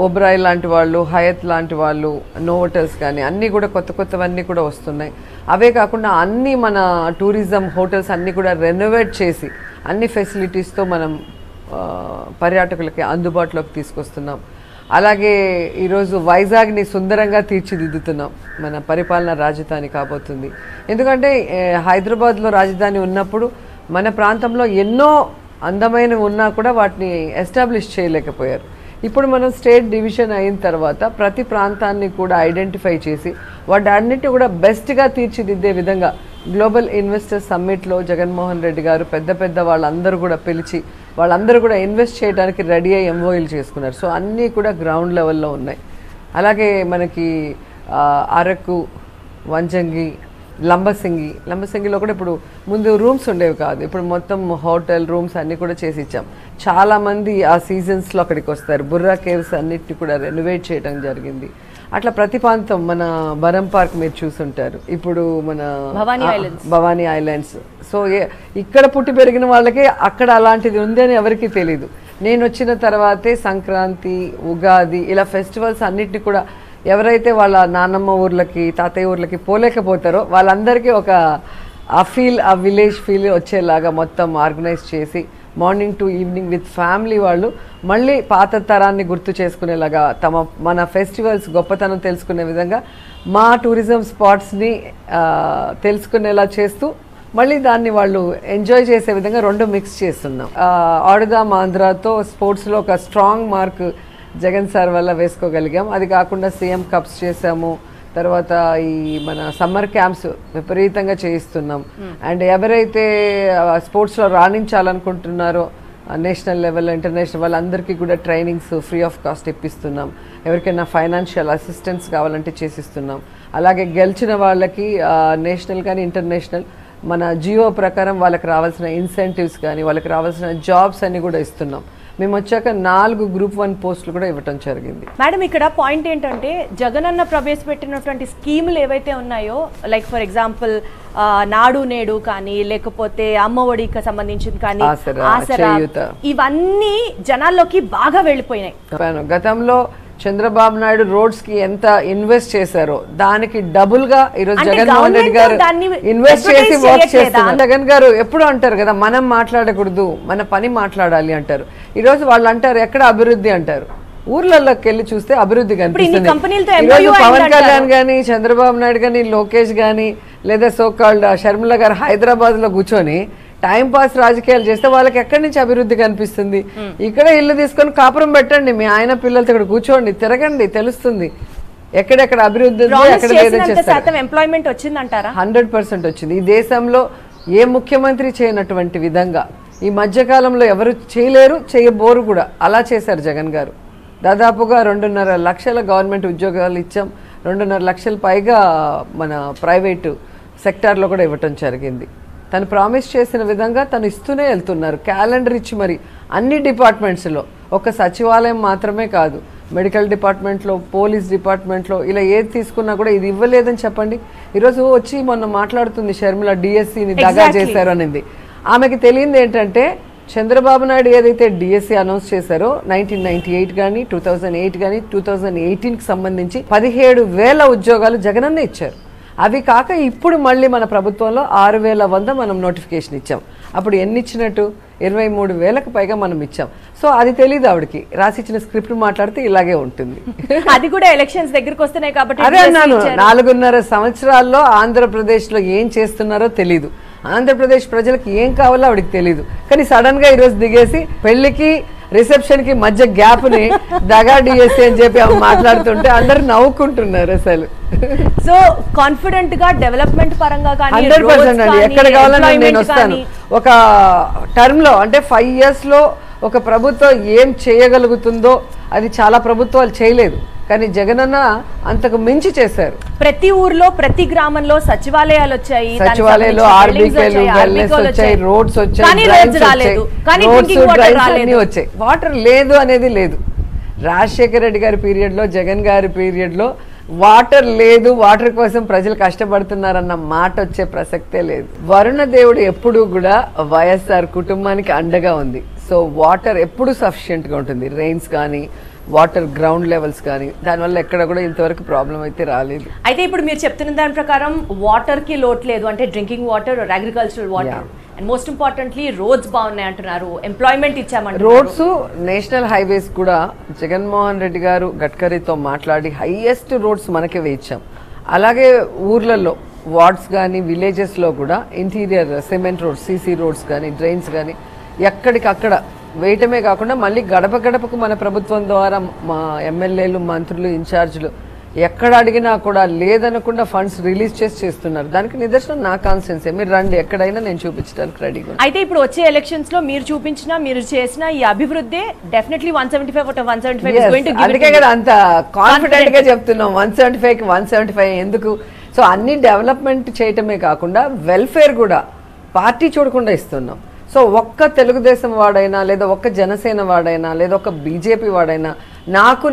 ఓబ్రాయ్ లాంటి వాళ్ళు, హయత్ లాంటి వాళ్ళు, నోవోటల్స్ కానీ అన్నీ కూడా కొత్తవన్నీ కూడా వస్తున్నాయి. అవే కాకుండా అన్నీ మన టూరిజం హోటల్స్ అన్నీ కూడా రెనోవేట్ చేసి అన్ని ఫెసిలిటీస్తో మనం పర్యాటకులకి అందుబాటులోకి తీసుకొస్తున్నాం. అలాగే ఈరోజు వైజాగ్ని సుందరంగా తీర్చిదిద్దుతున్నాం. మన పరిపాలన రాజధాని కాబోతుంది. ఎందుకంటే హైదరాబాద్లో రాజధాని ఉన్నప్పుడు మన ప్రాంతంలో ఎన్నో అందమైనవి ఉన్నా కూడా వాటిని ఎస్టాబ్లిష్ చేయలేకపోయారు. ఇప్పుడు మనం స్టేట్ డివిజన్ అయిన తర్వాత ప్రతి ప్రాంతాన్ని కూడా ఐడెంటిఫై చేసి వాటన్నిటిని కూడా బెస్ట్గా తీర్చిదిద్దే విధంగా గ్లోబల్ ఇన్వెస్టర్ సమ్మిట్లో జగన్మోహన్ రెడ్డి గారు పెద్ద వాళ్ళందరూ కూడా పిలిచి వాళ్ళందరూ కూడా ఇన్వెస్ట్ చేయడానికి రెడీ అయ్యి MOUలు చేసుకున్నారు. సో అన్నీ కూడా గ్రౌండ్ లెవెల్లో ఉన్నాయి. అలాగే మనకి అరకు, వంజంగి, లంబసింగిలో కూడా ఇప్పుడు ముందు రూమ్స్ ఉండేవి కాదు, ఇప్పుడు మొత్తం హోటల్ రూమ్స్ అన్నీ కూడా చేసి ఇచ్చాం. చాలామంది ఆ సీజన్స్లో అక్కడికి వస్తారు. బుర్రా కేవ్స్ అన్నిటిని కూడా రెనోవేట్ చేయడం జరిగింది. అట్లా ప్రతి ప్రాంతం మన బరం పార్క్ మీరు చూసుంటారు, ఇప్పుడు మన భవానీ ఐలాండ్స్. సో ఇక్కడ పుట్టి పెరిగిన వాళ్ళకి అక్కడ అలాంటిది ఉంది అని ఎవరికీ తెలీదు. నేను వచ్చిన తర్వాతే సంక్రాంతి, ఉగాది ఇలా ఫెస్టివల్స్ అన్నిటిని కూడా ఎవరైతే వాళ్ళ నాన్నమ్మ ఊర్లకి, తాతయ్య ఊర్లకి పోలేకపోతారో వాళ్ళందరికీ ఒక ఆ విలేజ్ ఫీల్ వచ్చేలాగా మొత్తం ఆర్గనైజ్ చేసి morning to evening with family వాళ్ళు మళ్ళీ పాత తరాన్ని గుర్తు చేసుకునేలాగా మన ఫెస్టివల్స్ గొప్పతనం తెలుసుకునే విధంగా మా టూరిజం స్పాట్స్ని తెలుసుకునేలా చేస్తూ మళ్ళీ దాన్ని వాళ్ళు ఎంజాయ్ చేసే విధంగా 2 మిక్స్ చేస్తున్నాం. ఆడుదాం ఆంధ్రాతో స్పోర్ట్స్లో ఒక స్ట్రాంగ్ మార్క్ జగన్ సార్ వల్ల వేసుకోగలిగాం. అది కాకుండా సీఎం కప్స్ చేసాము. తర్వాత ఈ మన సమ్మర్ క్యాంప్స్ విపరీతంగా చేయిస్తున్నాం. అండ్ ఎవరైతే స్పోర్ట్స్లో రాణించాలనుకుంటున్నారో నేషనల్ లెవెల్లో ఇంటర్నేషనల్ వాళ్ళందరికీ కూడా ట్రైనింగ్స్ ఫ్రీ ఆఫ్ కాస్ట్ ఇప్పిస్తున్నాం. ఎవరికైనా ఫైనాన్షియల్ అసిస్టెన్స్ కావాలంటే చేసిస్తున్నాం. అలాగే గెలిచిన వాళ్ళకి నేషనల్ కానీ ఇంటర్నేషనల్ మన జియో ప్రకారం వాళ్ళకి రావాల్సిన ఇన్సెంటివ్స్ కానీ వాళ్ళకి రావాల్సిన జాబ్స్ అన్ని కూడా ఇస్తున్నాం. మేము వచ్చాక 4 Group 1 పోస్టులు కూడా ఇవ్వటం జరిగింది. మేడం ఇక్కడ పాయింట్ ఏంటంటే జగనన్న ప్రవేశపెట్టినటువంటి స్కీములు ఏవైతే ఉన్నాయో లైక్ ఫర్ ఎగ్జాంపుల్ నాడు నేడు కానీ లేకపోతే అమ్మ ఒడికి సంబంధించింది కానీ ఆసరా ఇవన్నీ జనాల్లోకి బాగా వెళ్ళిపోయినాయి. గతంలో చంద్రబాబు నాయుడు రోడ్స్ కి ఎంత ఇన్వెస్ట్ చేశారో దానికి డబుల్ గా ఈరోజు జగన్మోహన్ రెడ్డి గారు ఇన్వెస్ట్ చేసి వర్క్ చేస్తున్నారు. జగన్ గారు ఎప్పుడు అంటారు కదా, మనం మాట్లాడకూడదు, మన పని మాట్లాడాలి అంటారు. ఈ రోజు వాళ్ళు అంటారు ఎక్కడ అభివృద్ధి అంటారు. ఊర్లలోకి వెళ్ళి చూస్తే అభివృద్ధి కనిపిస్తుంది. పవన్ కళ్యాణ్ గానీ చంద్రబాబు నాయుడు గానీ లోకేష్ గానీ లేదా సోకాల్డ్ షర్మిల గారు హైదరాబాద్ లో కూర్చొని టైం పాస్ రాజకీయాలు చేస్తే వాళ్ళకి ఎక్కడి నుంచి అభివృద్ధి కనిపిస్తుంది? ఇక్కడ ఇల్లు తీసుకొని కాపురం పెట్టండి, మీ ఆయన పిల్లలతో ఇక్కడ కూర్చోండి, తిరగండి, తెలుస్తుంది ఎక్కడెక్కడ అభివృద్ధి 100% వచ్చింది. ఈ దేశంలో ఏ ముఖ్యమంత్రి చేయనటువంటి విధంగా ఈ మధ్యకాలంలో ఎవరు చేయలేరు, చేయబోరు కూడా. అలా చేశారు జగన్ గారు. దాదాపుగా 2.5 లక్షల గవర్నమెంట్ ఉద్యోగాలు ఇచ్చాం. 2.5 లక్షల పైగా మన ప్రైవేటు సెక్టార్లో కూడా ఇవ్వటం జరిగింది. తను ప్రామిస్ చేసిన విధంగా తను ఇస్తూనే వెళ్తున్నారు. క్యాలెండర్ ఇచ్చి మరి అన్ని డిపార్ట్మెంట్స్లో, ఒక సచివాలయం మాత్రమే కాదు, మెడికల్ డిపార్ట్మెంట్లో, పోలీస్ డిపార్ట్మెంట్లో ఇలా ఏది తీసుకున్నా కూడా ఇది ఇవ్వలేదని చెప్పండి. ఈరోజు వచ్చి మొన్న మాట్లాడుతుంది షర్మిల డిఎస్సిని దగా చేశారు అనేది. ఆమెకి తెలియంది ఏంటంటే చంద్రబాబు నాయుడు ఏదైతే డిఎస్సి అనౌన్స్ చేశారో 1998 కానీ 2008 కానీ 2018కి సంబంధించి 17,000 ఉద్యోగాలు జగనన్న ఇచ్చారు. అవి కాక ఇప్పుడు మళ్ళీ మన ప్రభుత్వంలో 6,100 మనం నోటిఫికేషన్ ఇచ్చాం. అప్పుడు ఎన్ని ఇచ్చినట్టు 23,000కు పైగా మనం ఇచ్చాం. సో అది తెలియదు ఆవిడకి. రాసిచ్చిన స్క్రిప్ట్ మాట్లాడితే ఇలాగే ఉంటుంది. అది కూడా ఎలక్షన్స్ దగ్గరకు వస్తున్నాయి కాబట్టి అదే అన్నాను, 4.5 సంవత్సరాల్లో ఆంధ్రప్రదేశ్లో ఏం చేస్తున్నారో తెలీదు. ఆంధ్రప్రదేశ్ ప్రజలకు ఏం కావాలో ఆవిడకి తెలీదు. కానీ సడన్ గా ఈరోజు దిగేసి పెళ్లికి రిసెప్షన్ కి మధ్య గ్యాప్ ని దగా డిఎస్సి అని చెప్పి అవి మాట్లాడుతుంటే అందరు నవ్వుకుంటున్నారు అసలు. సో కాన్ఫిడెంట్ గా డెవలప్మెంట్ పరంగా 100% అండి. ఎక్కడ కావాలన్నా నేను వస్తాను. ఒక టర్మ్ లో అంటే 5 years లో ఒక ప్రభుత్వం ఏం చేయగలుగుతుందో అది చాలా ప్రభుత్వాలు చేయలేదు. కానీ జగనన్న అంతకు మించి చేశారు. ప్రతి ఊర్లో ప్రతి గ్రామంలో సచివాలయాలు వచ్చాయి, సచివాలయాలు, ఆర్బీకేలు, వెల్నెస్ వచ్చాయి, రోడ్స్ వచ్చాయి, వచ్చాయి. వాటర్ లేదు అనేది లేదు. రాజశేఖర రెడ్డి గారి పీరియడ్ లో, జగన్ గారి పీరియడ్ లో వాటర్ లేదు, వాటర్ కోసం ప్రజలు కష్టపడుతున్నారన్న మాట వచ్చే ప్రసక్తే లేదు. వరుణ దేవుడు ఎప్పుడు కూడా వైఎస్ఆర్ కుటుంబానికి అండగా ఉంది. సో వాటర్ ఎప్పుడు సఫిషియెంట్ గా ఉంటుంది. రెయిన్స్ కానీ వాటర్ గ్రౌండ్ లెవెల్స్ కానీ దానివల్ల ఎక్కడ కూడా ఇంతవరకు ప్రాబ్లం అయితే రాలేదు. అయితే ఇప్పుడు మీరు చెప్తున్న దాని ప్రకారం వాటర్ కి లోటు లేదు, అంటే drinking water, agricultural water, and most importantly roads బాగున్నాయి అంటున్నారు, ఎంప్లాయ్మెంట్ ఇచ్చామంటారు. రోడ్స్, నేషనల్ హైవేస్ కూడా జగన్మోహన్ రెడ్డి గారు గడ్కరీతో మాట్లాడి హైయెస్ట్ రోడ్స్ మనకే వేయించాం. అలాగే ఊర్లలో వార్డ్స్ కానీ విలేజెస్లో కూడా interior cement roads, CC roads కానీ డ్రైన్స్ కానీ ఎక్కడికక్కడ వేయటమే కాకుండా మళ్ళీ గడప గడపకు మన ప్రభుత్వం ద్వారా మా ఎమ్మెల్యేలు, మంత్రులు, ఇన్ఛార్జీలు ఎక్కడ అడిగినా కూడా లేదనకుండా ఫండ్స్ రిలీజ్ చేస్తున్నారు. దానికి నిదర్శనం నా కాన్స్టిట్యున్సీ. మీరు రండి, ఎక్కడైనా నేను చూపించడానికి రెడీగా. అయితే ఇప్పుడు వచ్చే ఎలక్షన్స్ లో మీరు చూపించిన, మీరు చేసిన ఈ అభివృద్ధి డెఫినెట్లీ 175 out of 175 అందుకే కదా అంత కాన్ఫిడెంట్ గా చెప్తున్నాం. 175కి 175 ఎందుకు? సో అన్ని డెవలప్మెంట్ చేయటమే కాకుండా వెల్ఫేర్ కూడా పార్టీ చూడకుండా ఇస్తున్నాం. సో ఒక్క తెలుగుదేశం వాడైనా లేదా ఒక్క జనసేన వాడైనా లేదా ఒక్క బీజేపీ వాడైనా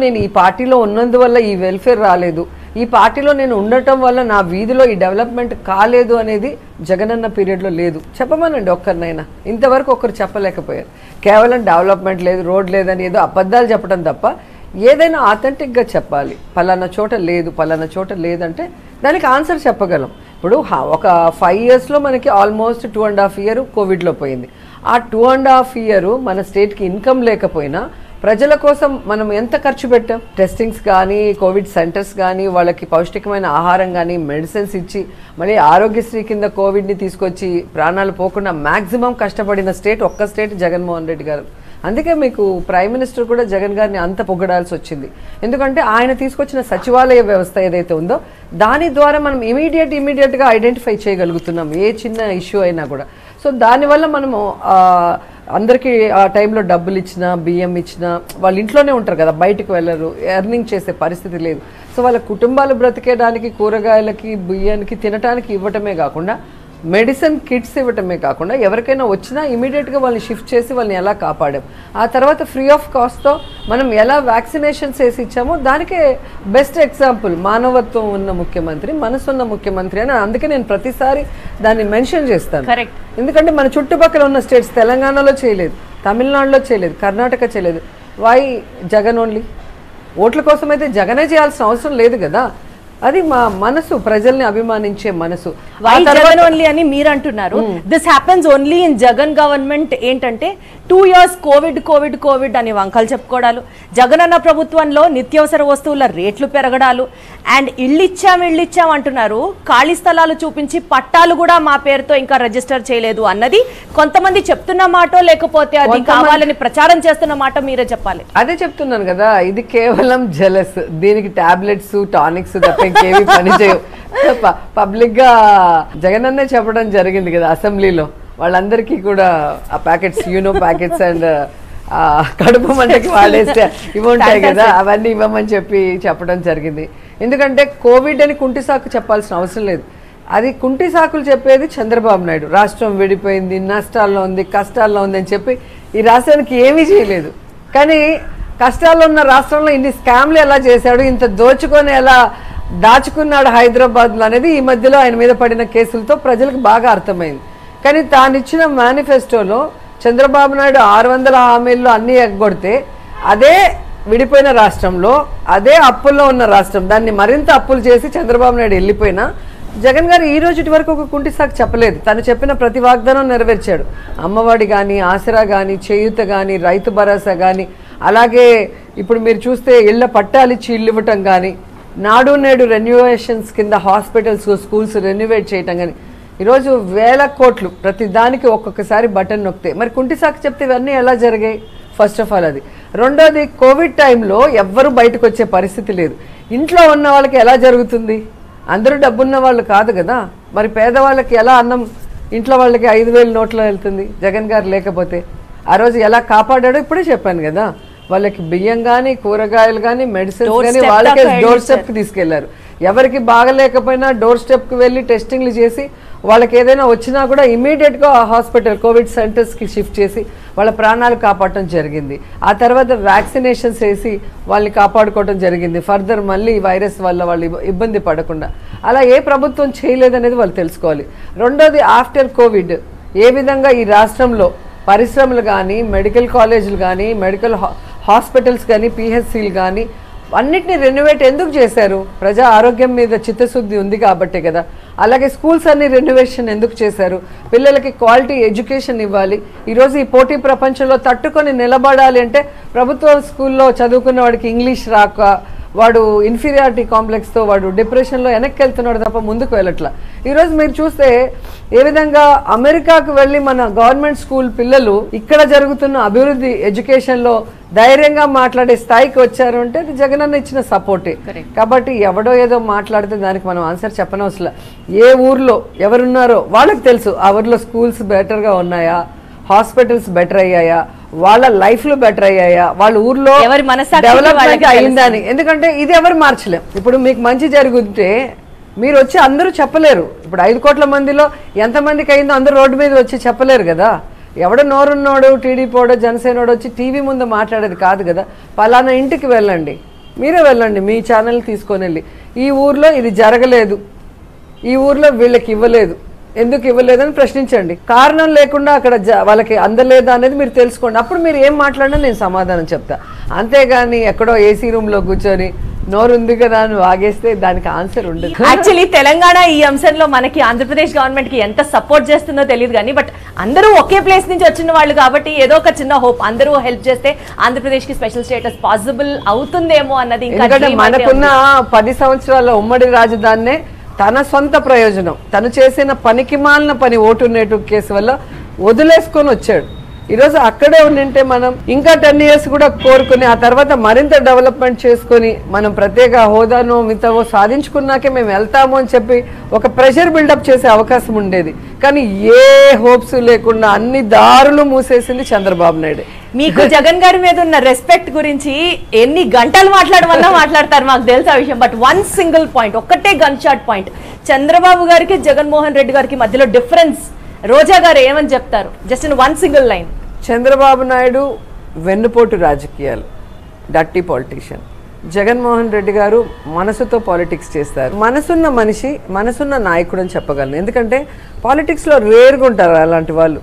నేను ఈ పార్టీలో ఉన్నందువల్ల ఈ వెల్ఫేర్ రాలేదు, ఈ పార్టీలో నేను ఉండటం వల్ల నా వీధిలో ఈ డెవలప్మెంట్ కాలేదు అనేది జగనన్న పీరియడ్లో లేదు. చెప్పమనండి ఒక్కరినైనా. ఇంతవరకు ఒక్కరు చెప్పలేకపోయారు. కేవలం డెవలప్మెంట్ లేదు, రోడ్ లేదని ఏదో అబద్ధాలు చెప్పడం తప్ప ఏదైనా ఆథెంటిక్గా చెప్పాలి. పలానా చోట లేదు, పలానా చోట లేదంటే దానికి ఆన్సర్ చెప్పగలం. ఇప్పుడు ఒక 5 yearsలో మనకి ఆల్మోస్ట్ 2.5 years కోవిడ్లో పోయింది. ఆ 2.5 years మన స్టేట్కి ఇన్కమ్ లేకపోయినా ప్రజల కోసం మనం ఎంత ఖర్చు పెట్టాం? టెస్టింగ్స్ కానీ, కోవిడ్ సెంటర్స్ కానీ, వాళ్ళకి పౌష్టికమైన ఆహారం కానీ, మెడిసిన్స్ ఇచ్చి మళ్ళీ ఆరోగ్యశ్రీ కింద కోవిడ్ని తీసుకొచ్చి ప్రాణాలు పోకుండా మ్యాక్సిమం కష్టపడిన స్టేట్ ఒక్క స్టేట్ జగన్మోహన్ రెడ్డి గారు. అందుకే మీకు ప్రైమ్ మినిస్టర్ కూడా జగన్ గారిని అంత పొగడాల్సి వచ్చింది. ఎందుకంటే ఆయన తీసుకొచ్చిన సచివాలయ వ్యవస్థ ఏదైతే ఉందో దాని ద్వారా మనం ఇమీడియట్గా ఐడెంటిఫై చేయగలుగుతున్నాం ఏ చిన్న ఇష్యూ అయినా కూడా. సో దానివల్ల మనము అందరికీ ఆ టైంలో డబ్బులు ఇచ్చినా బియ్యం ఇచ్చినా వాళ్ళ ఇంట్లోనే ఉంటారు కదా, బయటకు వెళ్ళరు, ఎర్నింగ్ చేసే పరిస్థితి లేదు. సో వాళ్ళ కుటుంబాలు బ్రతికేయడానికి కూరగాయలకి బియ్యానికి తినడానికి ఇవ్వటమే కాకుండా మెడిసిన్ కిట్స్ ఇవ్వటమే కాకుండా ఎవరికైనా వచ్చినా ఇమీడియట్గా వాళ్ళని షిఫ్ట్ చేసి వాళ్ళని ఎలా కాపాడాం. ఆ తర్వాత ఫ్రీ ఆఫ్ కాస్ట్తో మనం ఎలా వ్యాక్సినేషన్స్ వేసి ఇచ్చామో దానికే బెస్ట్ ఎగ్జాంపుల్ మానవత్వం ఉన్న ముఖ్యమంత్రి, మనసున్న ముఖ్యమంత్రి అని. అందుకే నేను ప్రతిసారి దాన్ని మెన్షన్ చేస్తాను. ఎందుకంటే మన చుట్టుపక్కల ఉన్న స్టేట్స్ తెలంగాణలో చేయలేదు, తమిళనాడులో చేయలేదు, కర్ణాటక చేయలేదు. Why Jagan only? ఓట్ల కోసం అయితే జగనే చేయాల్సిన అవసరం లేదు కదా. అది మా మనసు, ప్రజల్ని అభిమానించే మనసు. జగన్ ఓన్లీ అని మీరు అంటున్నారు. This happens only in Jagan government. ఏంటంటే 2 years కోవిడ్ అని వంకలు చెప్పుకోవడాలు, జగన్ అన్న ప్రభుత్వంలో నిత్యావసర వస్తువుల రేట్లు పెరగడాలు, అండ్ ఇళ్ళిచ్చాం అంటున్నారు. ఖాళీ స్థలాలు చూపించి పట్టాలు కూడా మా పేరుతో ఇంకా రిజిస్టర్ చేయలేదు అన్నది కొంతమంది చెప్తున్న మాట, లేకపోతే అది కావాలని ప్రచారం చేస్తున్న మాట మీరే చెప్పాలి. అదే చెప్తున్నాను కదా, ఇది కేవలం జెలస్. దీనికి టాబ్లెట్స్ టానిక్స్ తప్ప ఇంకేవి పని చేయవు. పబ్లిక్ గా జగన్ అన్నే చెప్పడం జరిగింది కదా అసెంబ్లీలో, వాళ్ళందరికీ కూడా ఆ ప్యాకెట్స్, యూనో ప్యాకెట్స్ అండ్ కడుపు మంటకి వాడేస్తే ఇవి ఉంటాయి కదా, అవన్నీ ఇవ్వమని చెప్పడం జరిగింది. ఎందుకంటే కోవిడ్ అని కుంటి సాకు చెప్పాల్సిన అవసరం లేదు. అది కుంటి సాకులు చెప్పేది చంద్రబాబు నాయుడు. రాష్ట్రం విడిపోయింది, నష్టాల్లో ఉంది, కష్టాల్లో ఉంది అని చెప్పి ఈ రాష్ట్రానికి ఏమీ చేయలేదు. కానీ కష్టాల్లో ఉన్న రాష్ట్రంలో ఇన్ని స్కామ్లు ఎలా చేశాడు, ఇంత దోచుకొని ఎలా దాచుకున్నాడు హైదరాబాద్లో అనేది ఈ మధ్యలో ఆయన మీద పడిన కేసులతో ప్రజలకు బాగా అర్థమైంది. కానీ తానిచ్చిన మేనిఫెస్టోలో చంద్రబాబు నాయుడు 600 హామీల్లో అన్నీ ఎగ్గొడితే, అదే విడిపోయిన రాష్ట్రంలో, అదే అప్పుల్లో ఉన్న రాష్ట్రం, దాన్ని మరింత అప్పులు చేసి చంద్రబాబు నాయుడు వెళ్ళిపోయినా జగన్ గారు ఈ రోజు వరకు ఒక కుంటి సాకు చెప్పలేదు. తను చెప్పిన ప్రతి వాగ్దానం నెరవేర్చాడు. అమ్మఒడి కానీ, ఆసరా కానీ, చేయూత కానీ, రైతు భరోసా కానీ, అలాగే ఇప్పుడు మీరు చూస్తే ఇళ్ల పట్టాలిచ్చి ఇల్లు ఇవ్వటం కానీ, నాడు నేడు రెన్యువేషన్స్ కింద హాస్పిటల్స్, స్కూల్స్ రెన్యువేట్ చేయటం కానీ, ఈరోజు 1000 కోట్లు ప్రతి దానికి ఒక్కొక్కసారి బటన్ నొక్కితే మరి కుంటి సాకు చెప్తే ఇవన్నీ ఎలా జరిగాయి? ఫస్ట్ ఆఫ్ ఆల్ అది. రెండోది, కోవిడ్ టైంలో ఎవ్వరూ బయటకు వచ్చే పరిస్థితి లేదు. ఇంట్లో ఉన్న వాళ్ళకి ఎలా జరుగుతుంది? అందరూ డబ్బున్న వాళ్ళు కాదు కదా. మరి పేదవాళ్ళకి ఎలా అన్నం, ఇంట్లో వాళ్ళకి 5000 నోట్లో వెళ్తుంది జగన్ గారు లేకపోతే? ఆ రోజు ఎలా కాపాడాడో ఇప్పుడే చెప్పాను కదా. వాళ్ళకి బియ్యం కానీ, కూరగాయలు కానీ, మెడిసిన్స్ కానీ వాళ్ళకే డోర్ స్టెప్కి తీసుకెళ్లారు. ఎవరికి బాగలేకపోయినా డోర్ స్టెప్కి వెళ్ళి టెస్టింగ్లు చేసి వాళ్ళకి ఏదైనా వచ్చినా కూడా ఇమీడియట్గా హాస్పిటల్, కోవిడ్ సెంటర్స్కి షిఫ్ట్ చేసి వాళ్ళ ప్రాణాలు కాపాడటం జరిగింది. ఆ తర్వాత వ్యాక్సినేషన్స్ వేసి వాళ్ళని కాపాడుకోవడం జరిగింది. ఫర్దర్ మళ్ళీ వైరస్ వల్ల వాళ్ళు ఇబ్బంది పడకుండా. అలా ఏ ప్రభుత్వం చేయలేదనేది వాళ్ళు తెలుసుకోవాలి. రెండోది, ఆఫ్టర్ కోవిడ్ ఏ విధంగా ఈ రాష్ట్రంలో పరిశ్రమలు కానీ, మెడికల్ కాలేజీలు కానీ, మెడికల్ హాస్పిటల్స్ కానీ, పిహెచ్సిలు కానీ అన్నిటినీ రెన్యువేట్ ఎందుకు చేశారు? ప్రజా ఆరోగ్యం మీద చిత్తశుద్ధి ఉంది కాబట్టే కదా. అలాగే స్కూల్స్ అన్ని రెన్యువేషన్ ఎందుకు చేశారు? పిల్లలకి క్వాలిటీ ఎడ్యుకేషన్ ఇవ్వాలి. ఈరోజు ఈ పోటీ ప్రపంచంలో తట్టుకొని నిలబడాలి అంటే ప్రభుత్వ స్కూల్లో చదువుకున్న వాడికి ఇంగ్లీష్ రాక, వాడు ఇన్ఫీరియారిటీ కాంప్లెక్స్తో వాడు డిప్రెషన్లో వెనక్కి వెళ్తున్నాడు తప్ప ముందుకు వెళ్ళట్లా. ఈరోజు మీరు చూస్తే ఏ విధంగా అమెరికాకు వెళ్ళి మన గవర్నమెంట్ స్కూల్ పిల్లలు ఇక్కడ జరుగుతున్న అభివృద్ధి ఎడ్యుకేషన్లో ధైర్యంగా మాట్లాడే స్థాయికి వచ్చారు అంటే అది జగనన్న ఇచ్చిన సపోర్టే. కాబట్టి ఎవడో ఏదో మాట్లాడితే దానికి మనం ఆన్సర్ చెప్పనవసరం. ఏ ఊర్లో ఎవరున్నారో వాళ్ళకి తెలుసు ఆ ఊర్లో స్కూల్స్ బెటర్గా ఉన్నాయా, హాస్పిటల్స్ బెటర్ అయ్యాయా, వాళ్ళ లైఫ్లు బెటర్ అయ్యాయా, వాళ్ళ ఊర్లో డెవలప్మెంట్ అయిందా అని. ఎందుకంటే ఇది ఎవరు మార్చలేం. ఇప్పుడు మీకు మంచి జరుగుతుంటే మీరు వచ్చి అందరూ చెప్పలేరు. ఇప్పుడు 5 కోట్ల మందిలో ఎంతమందికి అయిందో అందరూ రోడ్డు మీద వచ్చి చెప్పలేరు కదా. ఎవడో నోరున్నోడు, టీడీపీడో, జనసేనోడు వచ్చి టీవీ ముందు మాట్లాడేది కాదు కదా. పలానా ఇంటికి వెళ్ళండి, మీరే వెళ్ళండి, మీ ఛానల్ తీసుకొని వెళ్ళి ఈ ఊర్లో ఇది జరగలేదు, ఈ ఊర్లో వీళ్ళకి ఇవ్వలేదు, ఎందుకు ఇవ్వలేదని ప్రశ్నించండి. కారణం లేకుండా అక్కడ వాళ్ళకి అందలేదా అనేది మీరు తెలుసుకోండి. అప్పుడు మీరు ఏం మాట్లాడినా నేను సమాధానం చెప్తా. అంతేగాని ఎక్కడో ఏసీ రూమ్లో కూర్చొని నోరు ఉంది కదా అని వాగేస్తే దానికి ఆన్సర్ ఉండదు. యాక్చువల్లీ తెలంగాణ ఈ అంశంలో మనకి ఆంధ్రప్రదేశ్ గవర్నమెంట్ కి ఎంత సపోర్ట్ చేస్తుందో తెలియదు కానీ, బట్ అందరూ ఒకే ప్లేస్ నుంచి వచ్చిన వాళ్ళు కాబట్టి ఏదో ఒక చిన్న హోప్, అందరూ హెల్ప్ చేస్తే ఆంధ్రప్రదేశ్ కి స్పెషల్ స్టేటస్ పాసిబుల్ అవుతుందేమో అన్నది. ఎందుకంటే మనకున్న 10 సంవత్సరాల ఉమ్మడి రాజధానినే తన సొంత ప్రయోజనం, తను చేసిన పనికి మాలిన పని ఓటు నేటు కేసు వల్ల వదిలేసుకొని వచ్చాడు. ఈరోజు అక్కడే ఉండింటే మనం ఇంకా 10 years కూడా కోరుకుని ఆ తర్వాత మరింత డెవలప్మెంట్ చేసుకొని మనం ప్రత్యేక హోదానో మిగతావో సాధించుకున్నాకే మేము వెళ్తాము అని చెప్పి ఒక ప్రెషర్ బిల్డప్ చేసే అవకాశం ఉండేది. కానీ ఏ హోప్స్ లేకుండా అన్ని దారులు మూసేసింది చంద్రబాబు నాయుడు. మీకు జగన్ గారి మీద ఉన్న రెస్పెక్ట్ గురించి ఎన్ని గంటలు మాట్లాడమన్నా మాట్లాడతారు, మాకు తెలుసా విషయం. బట్ వన్ సింగిల్ పాయింట్, ఒక్కటే గన్ షాట్ పాయింట్, చంద్రబాబు గారికి జగన్మోహన్ రెడ్డి గారికి మధ్యలో డిఫరెన్స్ రోజా గారు ఏమని చెప్తారు? Just in one single line. Chandrababu Naidu వెన్నుపోటు రాజకీయాలు, డర్టీ పాలిటీషియన్. జగన్మోహన్ రెడ్డి గారు మనసుతో పాలిటిక్స్ చేస్తారు. మనసున్న మనిషి, మనసున్న నాయకుడు అని చెప్పగలను. ఎందుకంటే పాలిటిక్స్లో రేర్గా ఉంటారు అలాంటి వాళ్ళు.